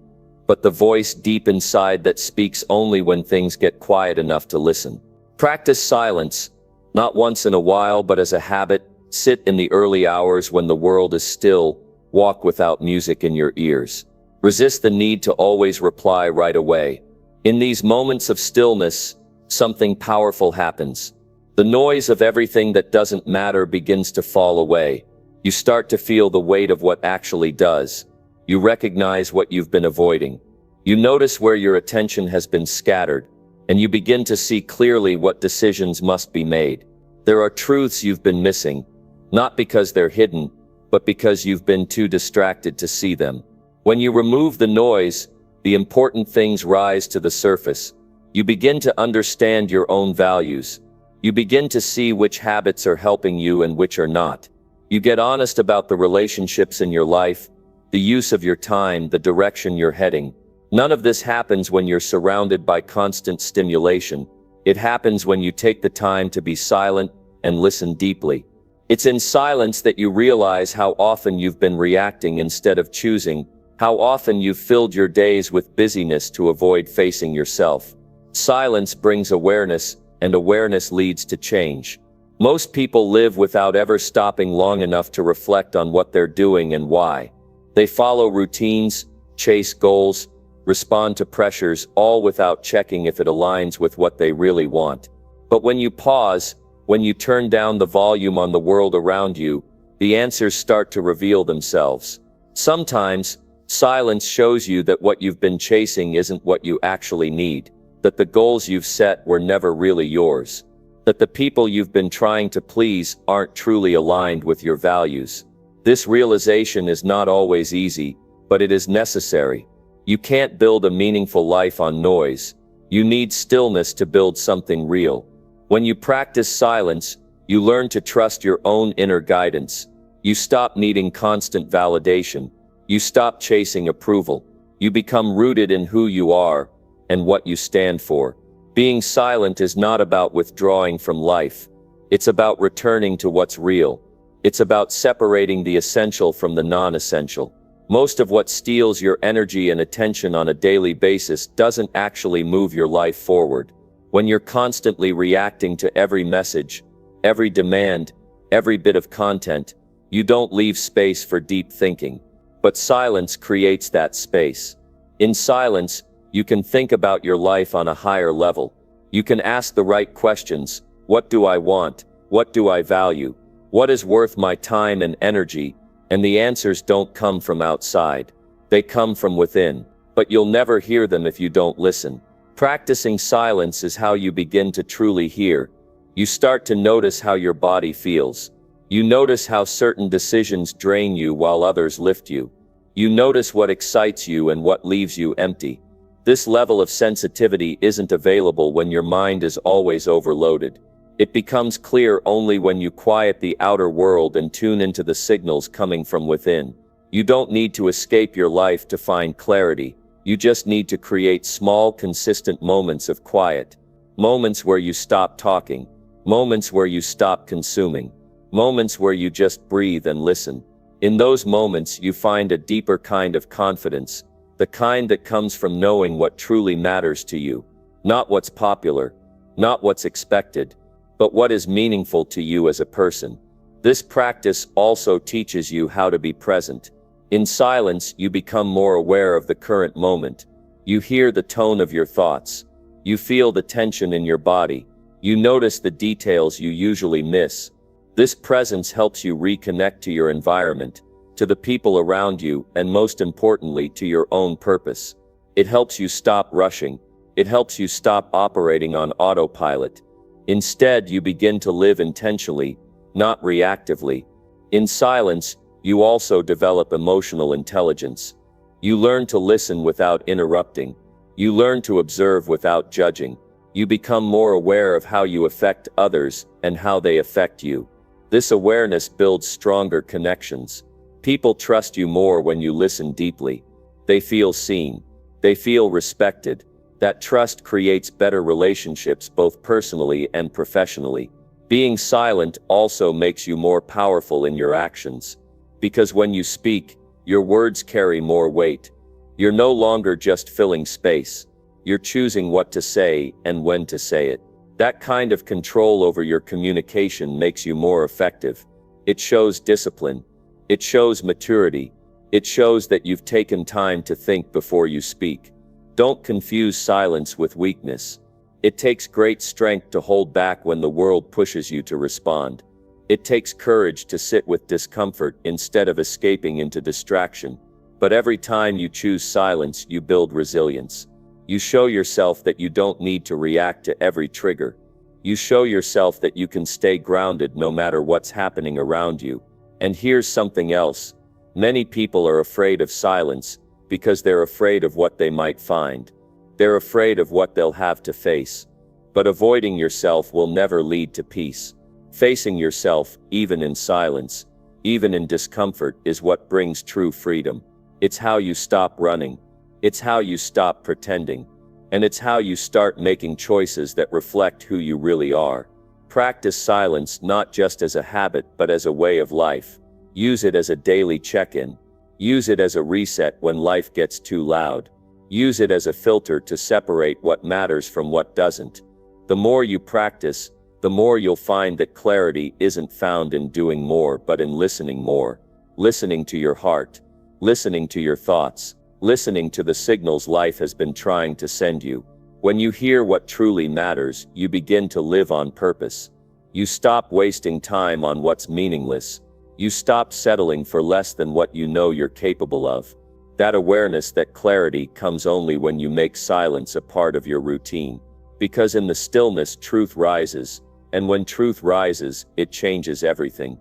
but the voice deep inside that speaks only when things get quiet enough to listen. Practice silence, not once in a while, but as a habit. Sit in the early hours when the world is still. Walk without music in your ears. Resist the need to always reply right away. In these moments of stillness, something powerful happens. The noise of everything that doesn't matter begins to fall away. You start to feel the weight of what actually does. You recognize what you've been avoiding. You notice where your attention has been scattered, and you begin to see clearly what decisions must be made. There are truths you've been missing, not because they're hidden, but because you've been too distracted to see them. When you remove the noise, the important things rise to the surface. You begin to understand your own values. You begin to see which habits are helping you and which are not. You get honest about the relationships in your life, the use of your time, the direction you're heading. None of this happens when you're surrounded by constant stimulation. It happens when you take the time to be silent and listen deeply. It's in silence that you realize how often you've been reacting instead of choosing, how often you've filled your days with busyness to avoid facing yourself. Silence brings awareness, and awareness leads to change. Most people live without ever stopping long enough to reflect on what they're doing and why. They follow routines, chase goals, respond to pressures, all without checking if it aligns with what they really want. But when you pause, when you turn down the volume on the world around you, the answers start to reveal themselves. Sometimes, silence shows you that what you've been chasing isn't what you actually need, that the goals you've set were never really yours, that the people you've been trying to please aren't truly aligned with your values. This realization is not always easy, but it is necessary. You can't build a meaningful life on noise. You need stillness to build something real. When you practice silence, you learn to trust your own inner guidance. You stop needing constant validation. You stop chasing approval. You become rooted in who you are and what you stand for. Being silent is not about withdrawing from life. It's about returning to what's real. It's about separating the essential from the non-essential. Most of what steals your energy and attention on a daily basis doesn't actually move your life forward. When you're constantly reacting to every message, every demand, every bit of content, you don't leave space for deep thinking. But silence creates that space. In silence, you can think about your life on a higher level. You can ask the right questions. What do I want? What do I value? What is worth my time and energy? And the answers don't come from outside. They come from within. But you'll never hear them if you don't listen. Practicing silence is how you begin to truly hear. You start to notice how your body feels. You notice how certain decisions drain you while others lift you. You notice what excites you and what leaves you empty. This level of sensitivity isn't available when your mind is always overloaded. It becomes clear only when you quiet the outer world and tune into the signals coming from within. You don't need to escape your life to find clarity. You just need to create small, consistent moments of quiet. Moments where you stop talking. Moments where you stop consuming. Moments where you just breathe and listen. In those moments, you find a deeper kind of confidence, the kind that comes from knowing what truly matters to you. Not what's popular, not what's expected, but what is meaningful to you as a person. This practice also teaches you how to be present. In silence, you become more aware of the current moment. You hear the tone of your thoughts. You feel the tension in your body. You notice the details you usually miss. This presence helps you reconnect to your environment, to the people around you, and most importantly, to your own purpose. It helps you stop rushing. It helps you stop operating on autopilot. Instead, you begin to live intentionally, not reactively. In silence, you also develop emotional intelligence. You learn to listen without interrupting. You learn to observe without judging. You become more aware of how you affect others and how they affect you. This awareness builds stronger connections.
People trust you more when you listen deeply. They feel seen. They feel respected. That trust creates better relationships both personally and professionally. Being silent also makes you more powerful in your actions. Because when you speak, your words carry more weight. You're no longer just filling space. You're choosing what to say and when to say it. That kind of control over your communication makes you more effective. It shows discipline. It shows maturity. It shows that you've taken time to think before you speak. Don't confuse silence with weakness. It takes great strength to hold back when the world pushes you to respond. It takes courage to sit with discomfort instead of escaping into distraction. But every time you choose silence, you build resilience. You show yourself that you don't need to react to every trigger. You show yourself that you can stay grounded no matter what's happening around you. And here's something else. Many people are afraid of silence because they're afraid of what they might find. They're afraid of what they'll have to face. But avoiding yourself will never lead to peace. Facing yourself, even in silence, even in discomfort, is what brings true freedom. It's how you stop running. It's how you stop pretending. And it's how you start making choices that reflect who you really are. Practice silence not just as a habit but as a way of life. Use it as a daily check-in. Use it as a reset when life gets too loud. Use it as a filter to separate what matters from what doesn't. The more you practice, the more you'll find that clarity isn't found in doing more but in listening more. Listening to your heart. Listening to your thoughts. Listening to the signals life has been trying to send you. When you hear what truly matters, you begin to live on purpose. You stop wasting time on what's meaningless. You stop settling for less than what you know you're capable of. That awareness, that clarity, comes only when you make silence a part of your routine. Because in the stillness, truth rises. And when truth rises, it changes everything.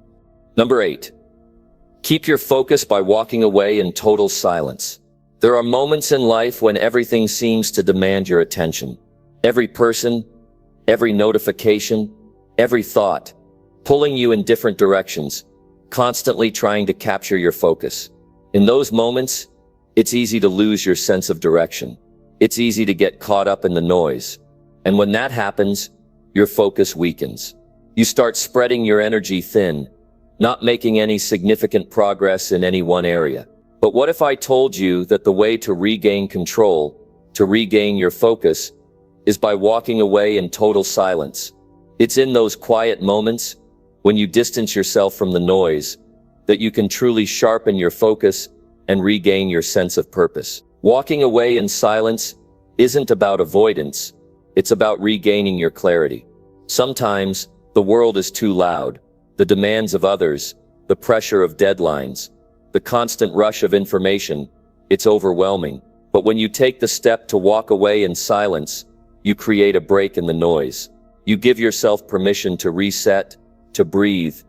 Number 8. Keep your focus by walking away in total silence. There are moments in life when everything seems to demand your attention. Every person, every notification, every thought, pulling you in different directions, constantly trying to capture your focus. In those moments, it's easy to lose your sense of direction. It's easy to get caught up in the noise. And when that happens, your focus weakens. You start spreading your energy thin, not making any significant progress in any one area. But what if I told you that the way to regain control, to regain your focus, is by walking away in total silence? It's in those quiet moments, when you distance yourself from the noise, that you can truly sharpen your focus and regain your sense of purpose. Walking away in silence isn't about avoidance, it's about regaining your clarity. Sometimes, the world is too loud. The demands of others, the pressure of deadlines, the constant rush of information, it's overwhelming. But when you take the step to walk away in silence, you create a break in the noise. You give yourself permission to reset, to breathe,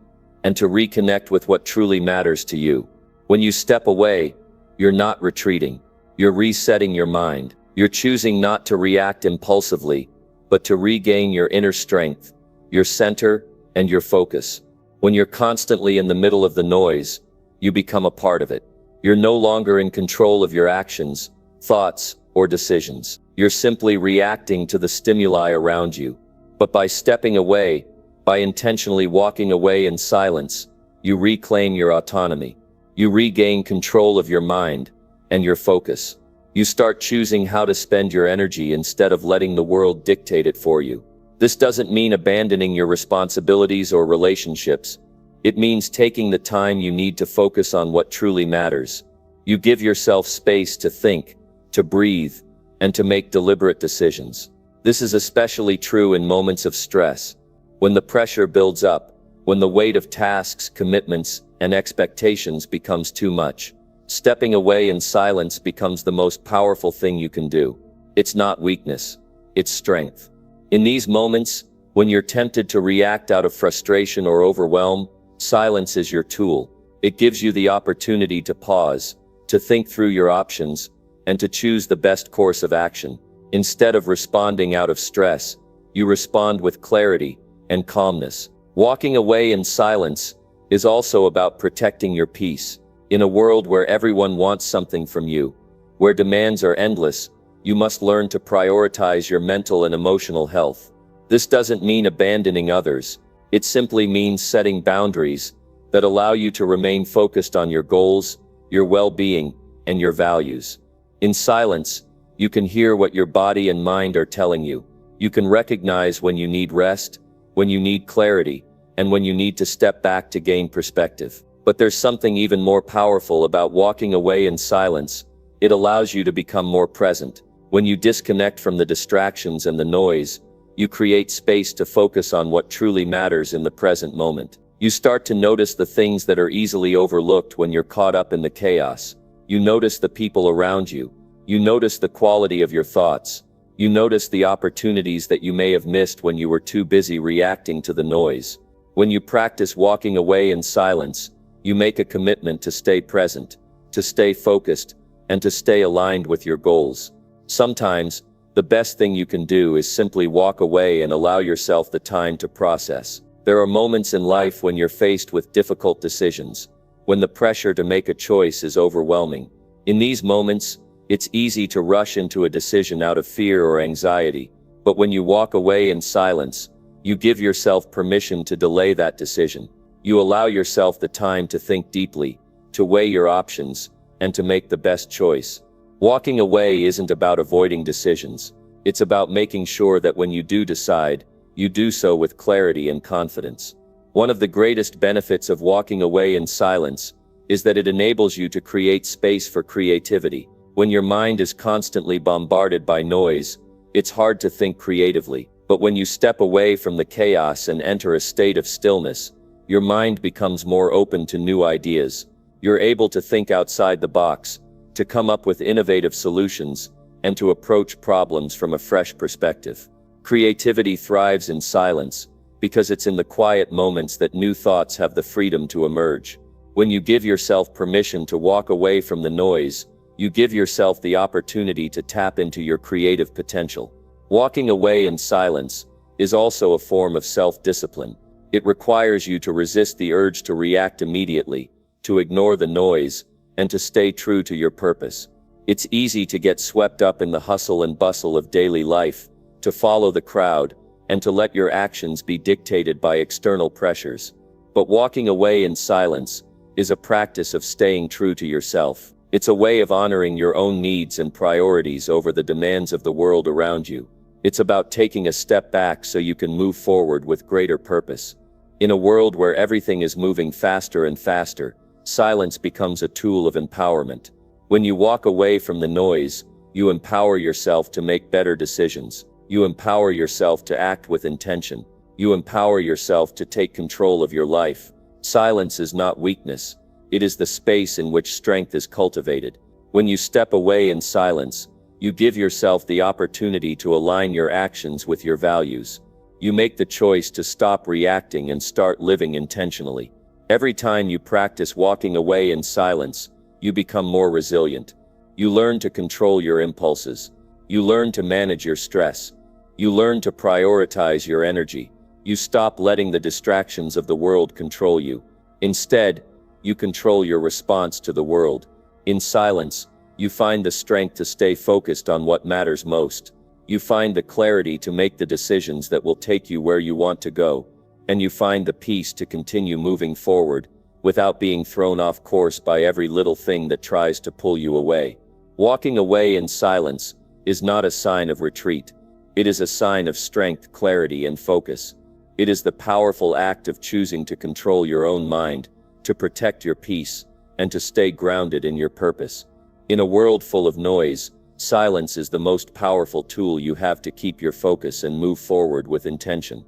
and to reconnect with what truly matters to you. When you step away, you're not retreating. You're resetting your mind. You're choosing not to react impulsively, but to regain your inner strength, your center, and your focus. When you're constantly in the middle of the noise, you become a part of it. You're no longer in control of your actions, thoughts, or decisions. You're simply reacting to the stimuli around you. But by stepping away, by intentionally walking away in silence, you reclaim your autonomy. You regain control of your mind and your focus. You start choosing how to spend your energy instead of letting the world dictate it for you. This doesn't mean abandoning your responsibilities or relationships. It means taking the time you need to focus on what truly matters. You give yourself space to think, to breathe, and to make deliberate decisions. This is especially true in moments of stress, when the pressure builds up, when the weight of tasks, commitments, and expectations becomes too much. Stepping away in silence becomes the most powerful thing you can do. It's not weakness, it's strength. In these moments, when you're tempted to react out of frustration or overwhelm, silence is your tool. It gives you the opportunity to pause, to think through your options, and to choose the best course of action. Instead of responding out of stress, you respond with clarity and calmness. Walking away in silence is also about protecting your peace. In a world where everyone wants something from you, where demands are endless, you must learn to prioritize your mental and emotional health. This doesn't mean abandoning others. It simply means setting boundaries that allow you to remain focused on your goals, your well-being, and your values. In silence, you can hear what your body and mind are telling you. You can recognize when you need rest, when you need clarity, and when you need to step back to gain perspective. But there's something even more powerful about walking away in silence. It allows you to become more present. When you disconnect from the distractions and the noise, you create space to focus on what truly matters in the present moment. You start to notice the things that are easily overlooked when you're caught up in the chaos. You notice the people around you. You notice the quality of your thoughts. You notice the opportunities that you may have missed when you were too busy reacting to the noise. When you practice walking away in silence, you make a commitment to stay present, to stay focused, and to stay aligned with your goals. Sometimes, the best thing you can do is simply walk away and allow yourself the time to process. There are moments in life when you're faced with difficult decisions, when the pressure to make a choice is overwhelming. In these moments, it's easy to rush into a decision out of fear or anxiety, but when you walk away in silence, you give yourself permission to delay that decision. You allow yourself the time to think deeply, to weigh your options, and to make the best choice. Walking away isn't about avoiding decisions. It's about making sure that when you do decide, you do so with clarity and confidence. One of the greatest benefits of walking away in silence is that it enables you to create space for creativity. When your mind is constantly bombarded by noise, it's hard to think creatively. But when you step away from the chaos and enter a state of stillness, your mind becomes more open to new ideas. You're able to think outside the box, to come up with innovative solutions, and to approach problems from a fresh perspective. Creativity thrives in silence, because it's in the quiet moments that new thoughts have the freedom to emerge. When you give yourself permission to walk away from the noise, you give yourself the opportunity to tap into your creative potential. Walking away in silence is also a form of self-discipline. It requires you to resist the urge to react immediately, to ignore the noise, and to stay true to your purpose. It's easy to get swept up in the hustle and bustle of daily life, to follow the crowd, and to let your actions be dictated by external pressures. But walking away in silence is a practice of staying true to yourself. It's a way of honoring your own needs and priorities over the demands of the world around you. It's about taking a step back so you can move forward with greater purpose. In a world where everything is moving faster and faster, silence becomes a tool of empowerment. When you walk away from the noise, you empower yourself to make better decisions. You empower yourself to act with intention. You empower yourself to take control of your life. Silence is not weakness. It is the space in which strength is cultivated. When you step away in silence, you give yourself the opportunity to align your actions with your values. You make the choice to stop reacting and start living intentionally. Every time you practice walking away in silence, you become more resilient. You learn to control your impulses. You learn to manage your stress. You learn to prioritize your energy. You stop letting the distractions of the world control you. Instead, you control your response to the world. In silence, you find the strength to stay focused on what matters most. You find the clarity to make the decisions that will take you where you want to go. And you find the peace to continue moving forward, without being thrown off course by every little thing that tries to pull you away. Walking away in silence is not a sign of retreat. It is a sign of strength, clarity, and focus. It is the powerful act of choosing to control your own mind, to protect your peace, and to stay grounded in your purpose. In a world full of noise, silence is the most powerful tool you have to keep your focus and move forward with intention.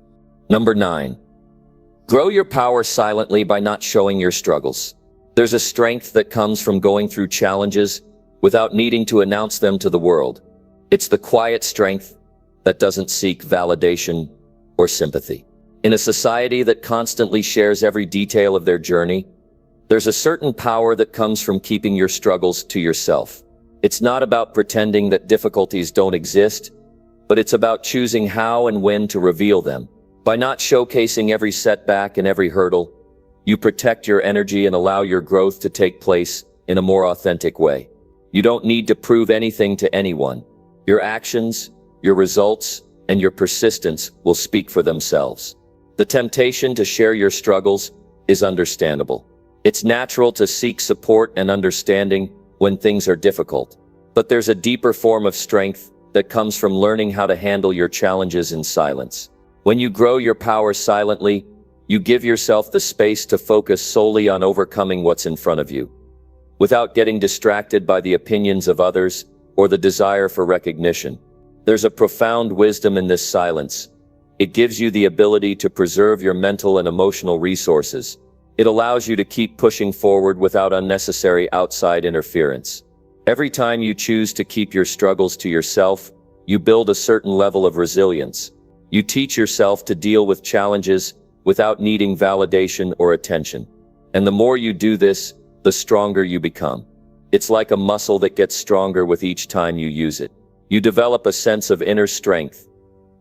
Number 9. Grow your power silently by not showing your struggles. There's a strength that comes from going through challenges without needing to announce them to the world. It's the quiet strength that doesn't seek validation or sympathy. In a society that constantly shares every detail of their journey, there's a certain power that comes from keeping your struggles to yourself. It's not about pretending that difficulties don't exist, but it's about choosing how and when to reveal them. By not showcasing every setback and every hurdle,
You protect your energy and allow your growth to take place in a more authentic way. You don't need to prove anything to anyone. Your actions, your results, and your persistence will speak for themselves. The temptation to share your struggles is understandable. It's natural to seek support and understanding when things are difficult. But there's a deeper form of strength that comes from learning how to handle your challenges in silence. When you grow your power silently, you give yourself the space to focus solely on overcoming what's in front of you, without getting distracted by the opinions of others or the desire for recognition. There's a profound wisdom in this silence. It gives you the ability to preserve your mental and emotional resources. It allows you to keep pushing forward without unnecessary outside interference. Every time you choose to keep your struggles to yourself, you build a certain level of resilience. You teach yourself to deal with challenges without needing validation or attention. And the more you do this, the stronger you become. It's like a muscle that gets stronger with each time you use it. You develop a sense of inner strength,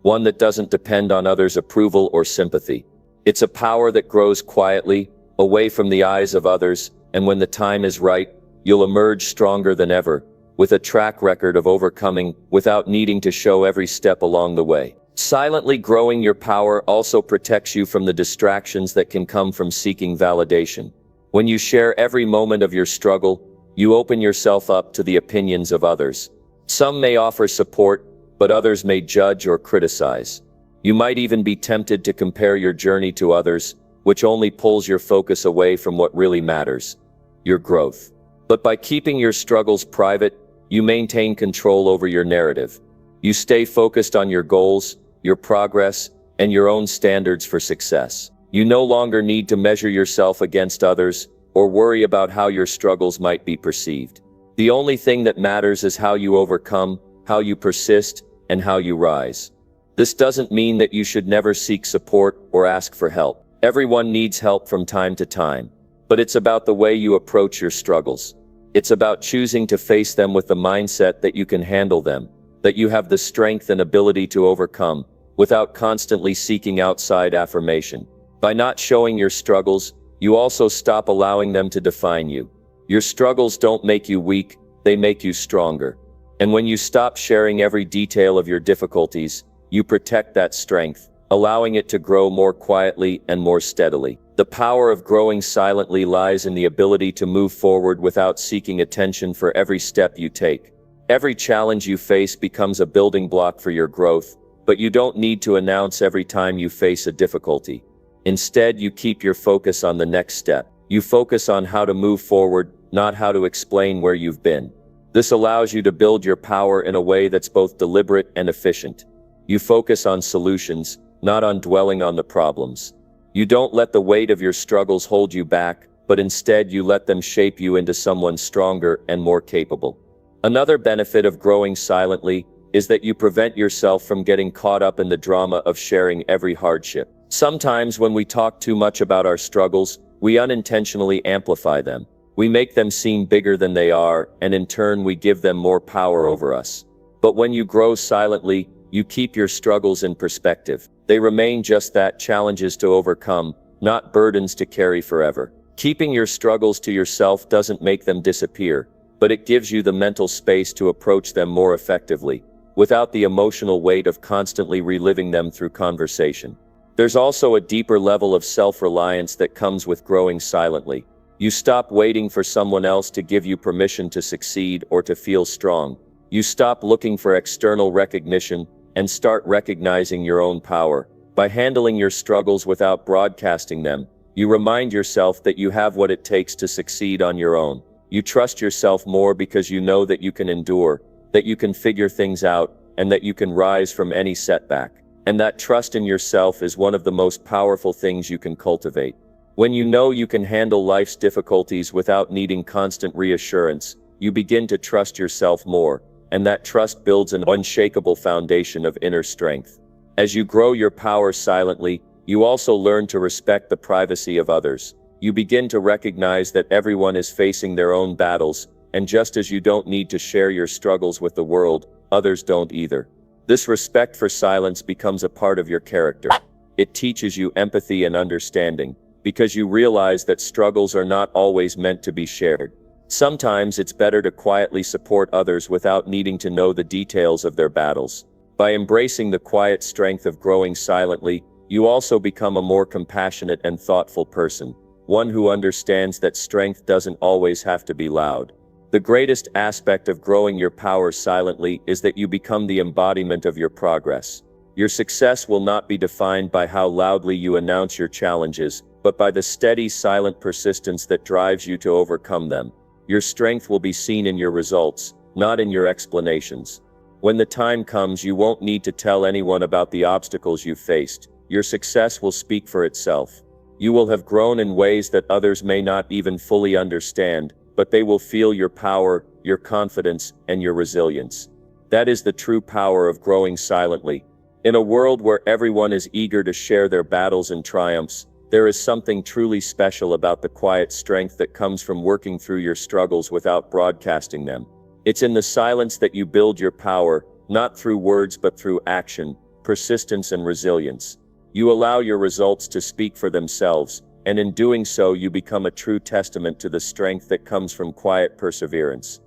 one that doesn't depend on others' approval or sympathy. It's a power that grows quietly, away from the eyes of others, and when the time is right, you'll emerge stronger than ever, with a track record of overcoming without needing to show every step along the way. Silently growing your power also protects you from the distractions that can come from seeking validation. When you share every moment of your struggle, you open yourself up to the opinions of others. Some may offer support, but others may judge or criticize. You might even be tempted to compare your journey to others, which only pulls your focus away from what really matters, your growth. But by keeping your struggles private, you maintain control over your narrative. You stay focused on your goals, your progress, and your own standards for success. You no longer need to measure yourself against others or worry about how your struggles might be perceived. The only thing that matters is how you overcome, how you persist, and how you rise. This doesn't mean that you should never seek support or ask for help. Everyone needs help from time to time. But it's about the way you approach your struggles. It's about choosing to face them with the mindset that you can handle them, that you have the strength and ability to overcome, without constantly seeking outside affirmation. By not showing your struggles, you also stop allowing them to define you. Your struggles don't make you weak, they make you stronger. And when you stop sharing every detail of your difficulties, you protect that strength, allowing it to grow more quietly and more steadily. The power of growing silently lies in the ability to move forward without seeking attention for every step you take. Every challenge you face becomes a building block for your growth, but you don't need to announce every time you face a difficulty. Instead, you keep your focus on the next step. You focus on how to move forward, not how to explain where you've been. This allows you to build your power in a way that's both deliberate and efficient. You focus on solutions, not on dwelling on the problems. You don't let the weight of your struggles hold you back, but instead you let them shape you into someone stronger and more capable. Another benefit of growing silently is that you prevent yourself from getting caught up in the drama of sharing every hardship. Sometimes when we talk too much about our struggles, we unintentionally amplify them. We make them seem bigger than they are, and in turn we give them more power over us. But when you grow silently, you keep your struggles in perspective. They remain just that, challenges to overcome, not burdens to carry forever. Keeping your struggles to yourself doesn't make them disappear, but it gives you the mental space to approach them more effectively, without the emotional weight of constantly reliving them through conversation. There's also a deeper level of self-reliance that comes with growing silently. You stop waiting for someone else to give you permission to succeed or to feel strong. You stop looking for external recognition and start recognizing your own power. By handling your struggles without broadcasting them, you remind yourself that you have what it takes to succeed on your own. You trust yourself more because you know that you can endure, that you can figure things out, and that you can rise from any setback. And that trust in yourself is one of the most powerful things you can cultivate. When you know you can handle life's difficulties without needing constant reassurance, you begin to trust yourself more, and that trust builds an unshakable foundation of inner strength. As you grow your power silently, you also learn to respect the privacy of others. You begin to recognize that everyone is facing their own battles, and just as you don't need to share your struggles with the world, others don't either. This respect for silence becomes a part of your character. It teaches you empathy and understanding.
because you realize that struggles are not always meant to be shared. Sometimes it's better to quietly support others without needing to know the details of their battles. By embracing the quiet strength of growing silently, you also become a more compassionate and thoughtful person, one who understands that strength doesn't always have to be loud. The greatest aspect of growing your power silently is that you become the embodiment of your progress. Your success will not be defined by how loudly you announce your challenges, but by the steady, silent persistence that drives you to overcome them. Your strength will be seen in your results, not in your explanations. When the time comes, you won't need to tell anyone about the obstacles you've faced. Your success will speak for itself. You will have grown in ways that others may not even fully understand, but they will feel your power, your confidence, and your resilience. That is the true power of growing silently. In a world where everyone is eager to share their battles and triumphs, there is something truly special about the quiet strength that comes from working through your struggles without broadcasting them. It's in the silence that you build your power, not through words but through action, persistence, and resilience. You allow your results to speak for themselves, and in doing so you become a true testament to the strength that comes from quiet perseverance.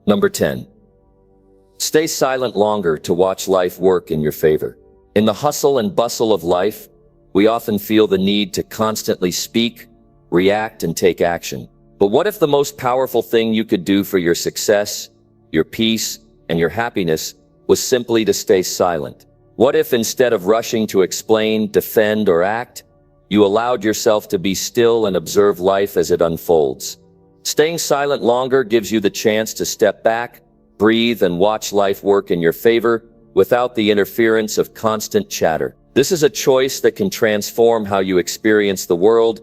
Number 10. Stay silent longer to watch life work in your favor. In the hustle and bustle of life, we often feel the need to constantly speak, react, and take action. But what if the most powerful thing you could do for your success, your peace, and your happiness was simply to stay silent? What if instead of rushing to explain, defend, or act, you allowed yourself to be still and observe life as it unfolds? Staying silent longer gives you the chance to step back, breathe, and watch life work in your favor without the interference of constant chatter. This is a choice that can transform how you experience the world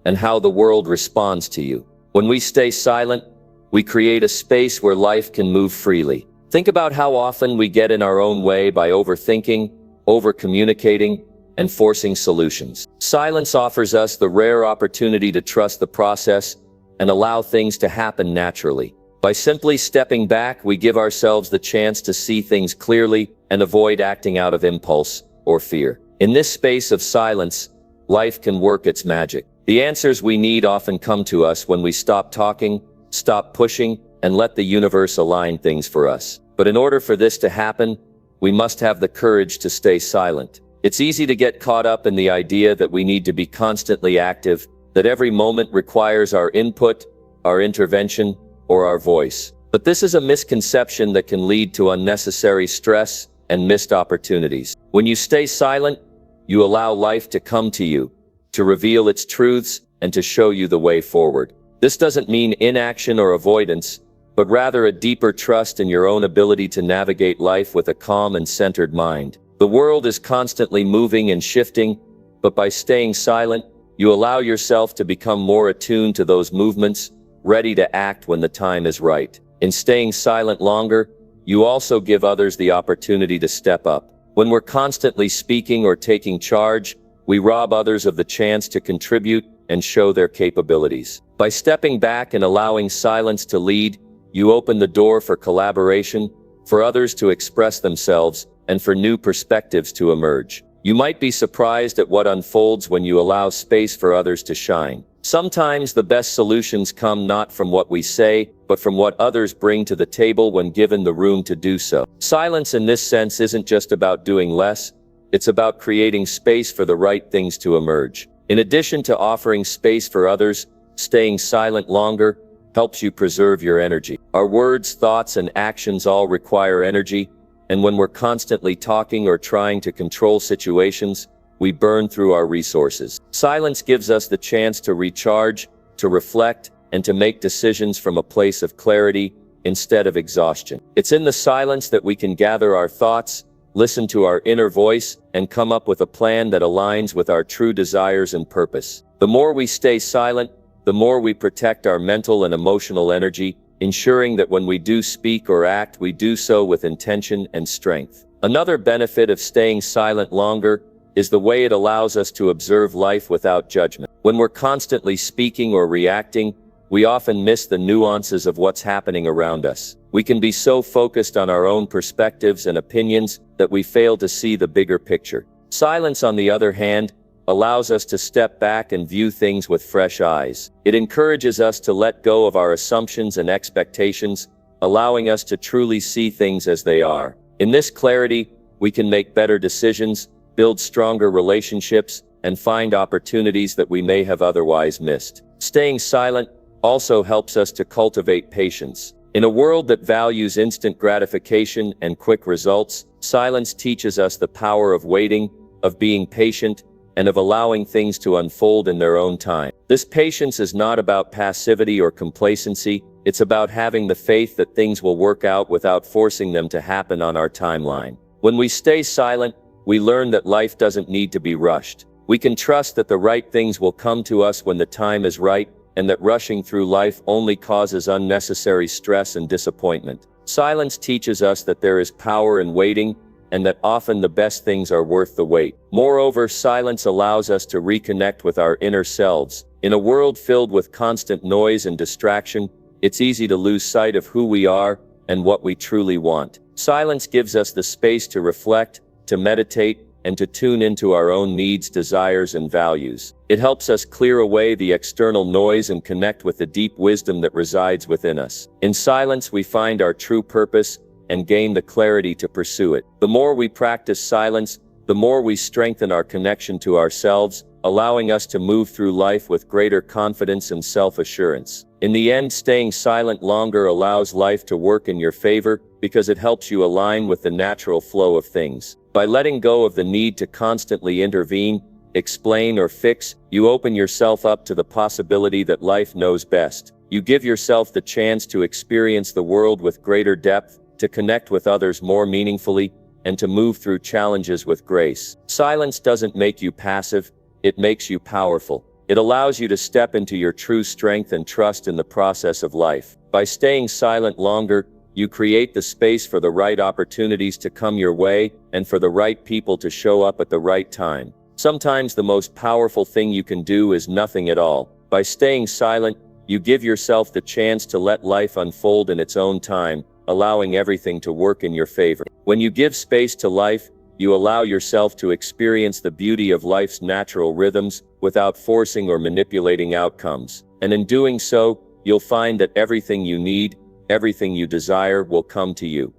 and how the world responds to you. When we stay silent, we create a space where life can move freely. Think about how often we get in our own way by overthinking, over-communicating, and forcing solutions. Silence offers us the rare opportunity to trust the process and allow things to happen naturally. By simply stepping back, we give ourselves the chance to see things clearly and avoid acting out of impulse or fear. In this space of silence, life can work its magic. The answers we need often come to us when we stop talking, stop pushing, and let the universe align things for us. But in order for this to happen, we must have the courage to stay silent. It's easy to get caught up in the idea that we need to be constantly active, that every moment requires our input, our intervention, or our voice. But this is a misconception that can lead to unnecessary stress and missed opportunities. When you stay silent, you allow life to come to you, to reveal its truths, and to show you the way forward. This doesn't mean inaction or avoidance, but rather a deeper trust in your own ability to navigate life with a calm and centered mind. The world is constantly moving and shifting, but by staying silent, you allow yourself to become more attuned to those movements, ready to act when the time is right. In staying silent longer, you also give others the opportunity to step up. When we're constantly speaking or taking charge, we rob others of the chance to contribute and show their capabilities. By stepping back and allowing silence to lead, you open the door for collaboration, for others to express themselves, and for new perspectives to emerge. You might be surprised at what unfolds when you allow space for others to shine. Sometimes the best solutions come not from what we say, but from what others bring to the table when given the room to do so. Silence in this sense isn't just about doing less, it's about creating space for the right things to emerge. In addition to offering space for others, staying silent longer helps you preserve your energy. Our words, thoughts, and actions all require energy, and when we're constantly talking or trying to control situations, we burn through our resources. Silence gives us the chance to recharge, to reflect, and to make decisions from a place of clarity instead of exhaustion. It's in the silence that we can gather our thoughts, listen to our inner voice, and come up with a plan that aligns with our true desires and purpose. The more we stay silent, the more we protect our mental and emotional energy, ensuring that when we do speak or act, we do so with intention and strength. Another benefit of staying silent longer is the way it allows us to observe life without judgment. When we're constantly speaking or reacting, we often miss the nuances of what's happening around us. We can be so focused on our own perspectives and opinions that we fail to see the bigger picture. Silence, on the other hand, allows us to step back and view things with fresh eyes. It encourages us to let go of our assumptions and expectations, allowing us to truly see things as they are. In this clarity, we can make better decisions, build stronger relationships, and find opportunities that we may have otherwise missed. Staying silent also helps us to cultivate patience. In a world that values instant gratification and quick results, silence teaches us the power of waiting, of being patient, and of allowing things to unfold in their own time. This patience is not about passivity or complacency, it's about having the faith that things will work out without forcing them to happen on our timeline. When we stay silent, we learn that life doesn't need to be rushed. We can trust that the right things will come to us when the time is right, and that rushing through life only causes unnecessary stress and disappointment. Silence teaches us that there is power in waiting, and that often the best things are worth the wait. Moreover, silence allows us to reconnect with our inner selves. In a world filled with constant noise and distraction, it's easy to lose sight of who we are and what we truly want. Silence gives us the space to reflect, to meditate, and to tune into our own needs, desires, and values. It helps us clear away the external noise and connect with the deep wisdom that resides within us. In silence, we find our true purpose and gain the clarity to pursue it. The more we practice silence, the more we strengthen our connection to ourselves, allowing us to move through life with greater confidence and self-assurance. In the end, staying silent longer allows life to work in your favor because it helps you align with the natural flow of things. By letting go of the need to constantly intervene, explain, or fix, you open yourself up to the possibility that life knows best. You give yourself the chance to experience the world with greater depth, to connect with others more meaningfully, and to move through challenges with grace. Silence doesn't make you passive, it makes you powerful. It allows you to step into your true strength and trust in the process of life. By staying silent longer, you create the space for the right opportunities to come your way and for the right people to show up at the right time. Sometimes the most powerful thing you can do is nothing at all. By staying silent, you give yourself the chance to let life unfold in its own time, allowing everything to work in your favor. When you give space to life, you allow yourself to experience the beauty of life's natural rhythms without forcing or manipulating outcomes. And in doing so, you'll find that everything you need, everything you desire will come to you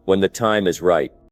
when the time is right.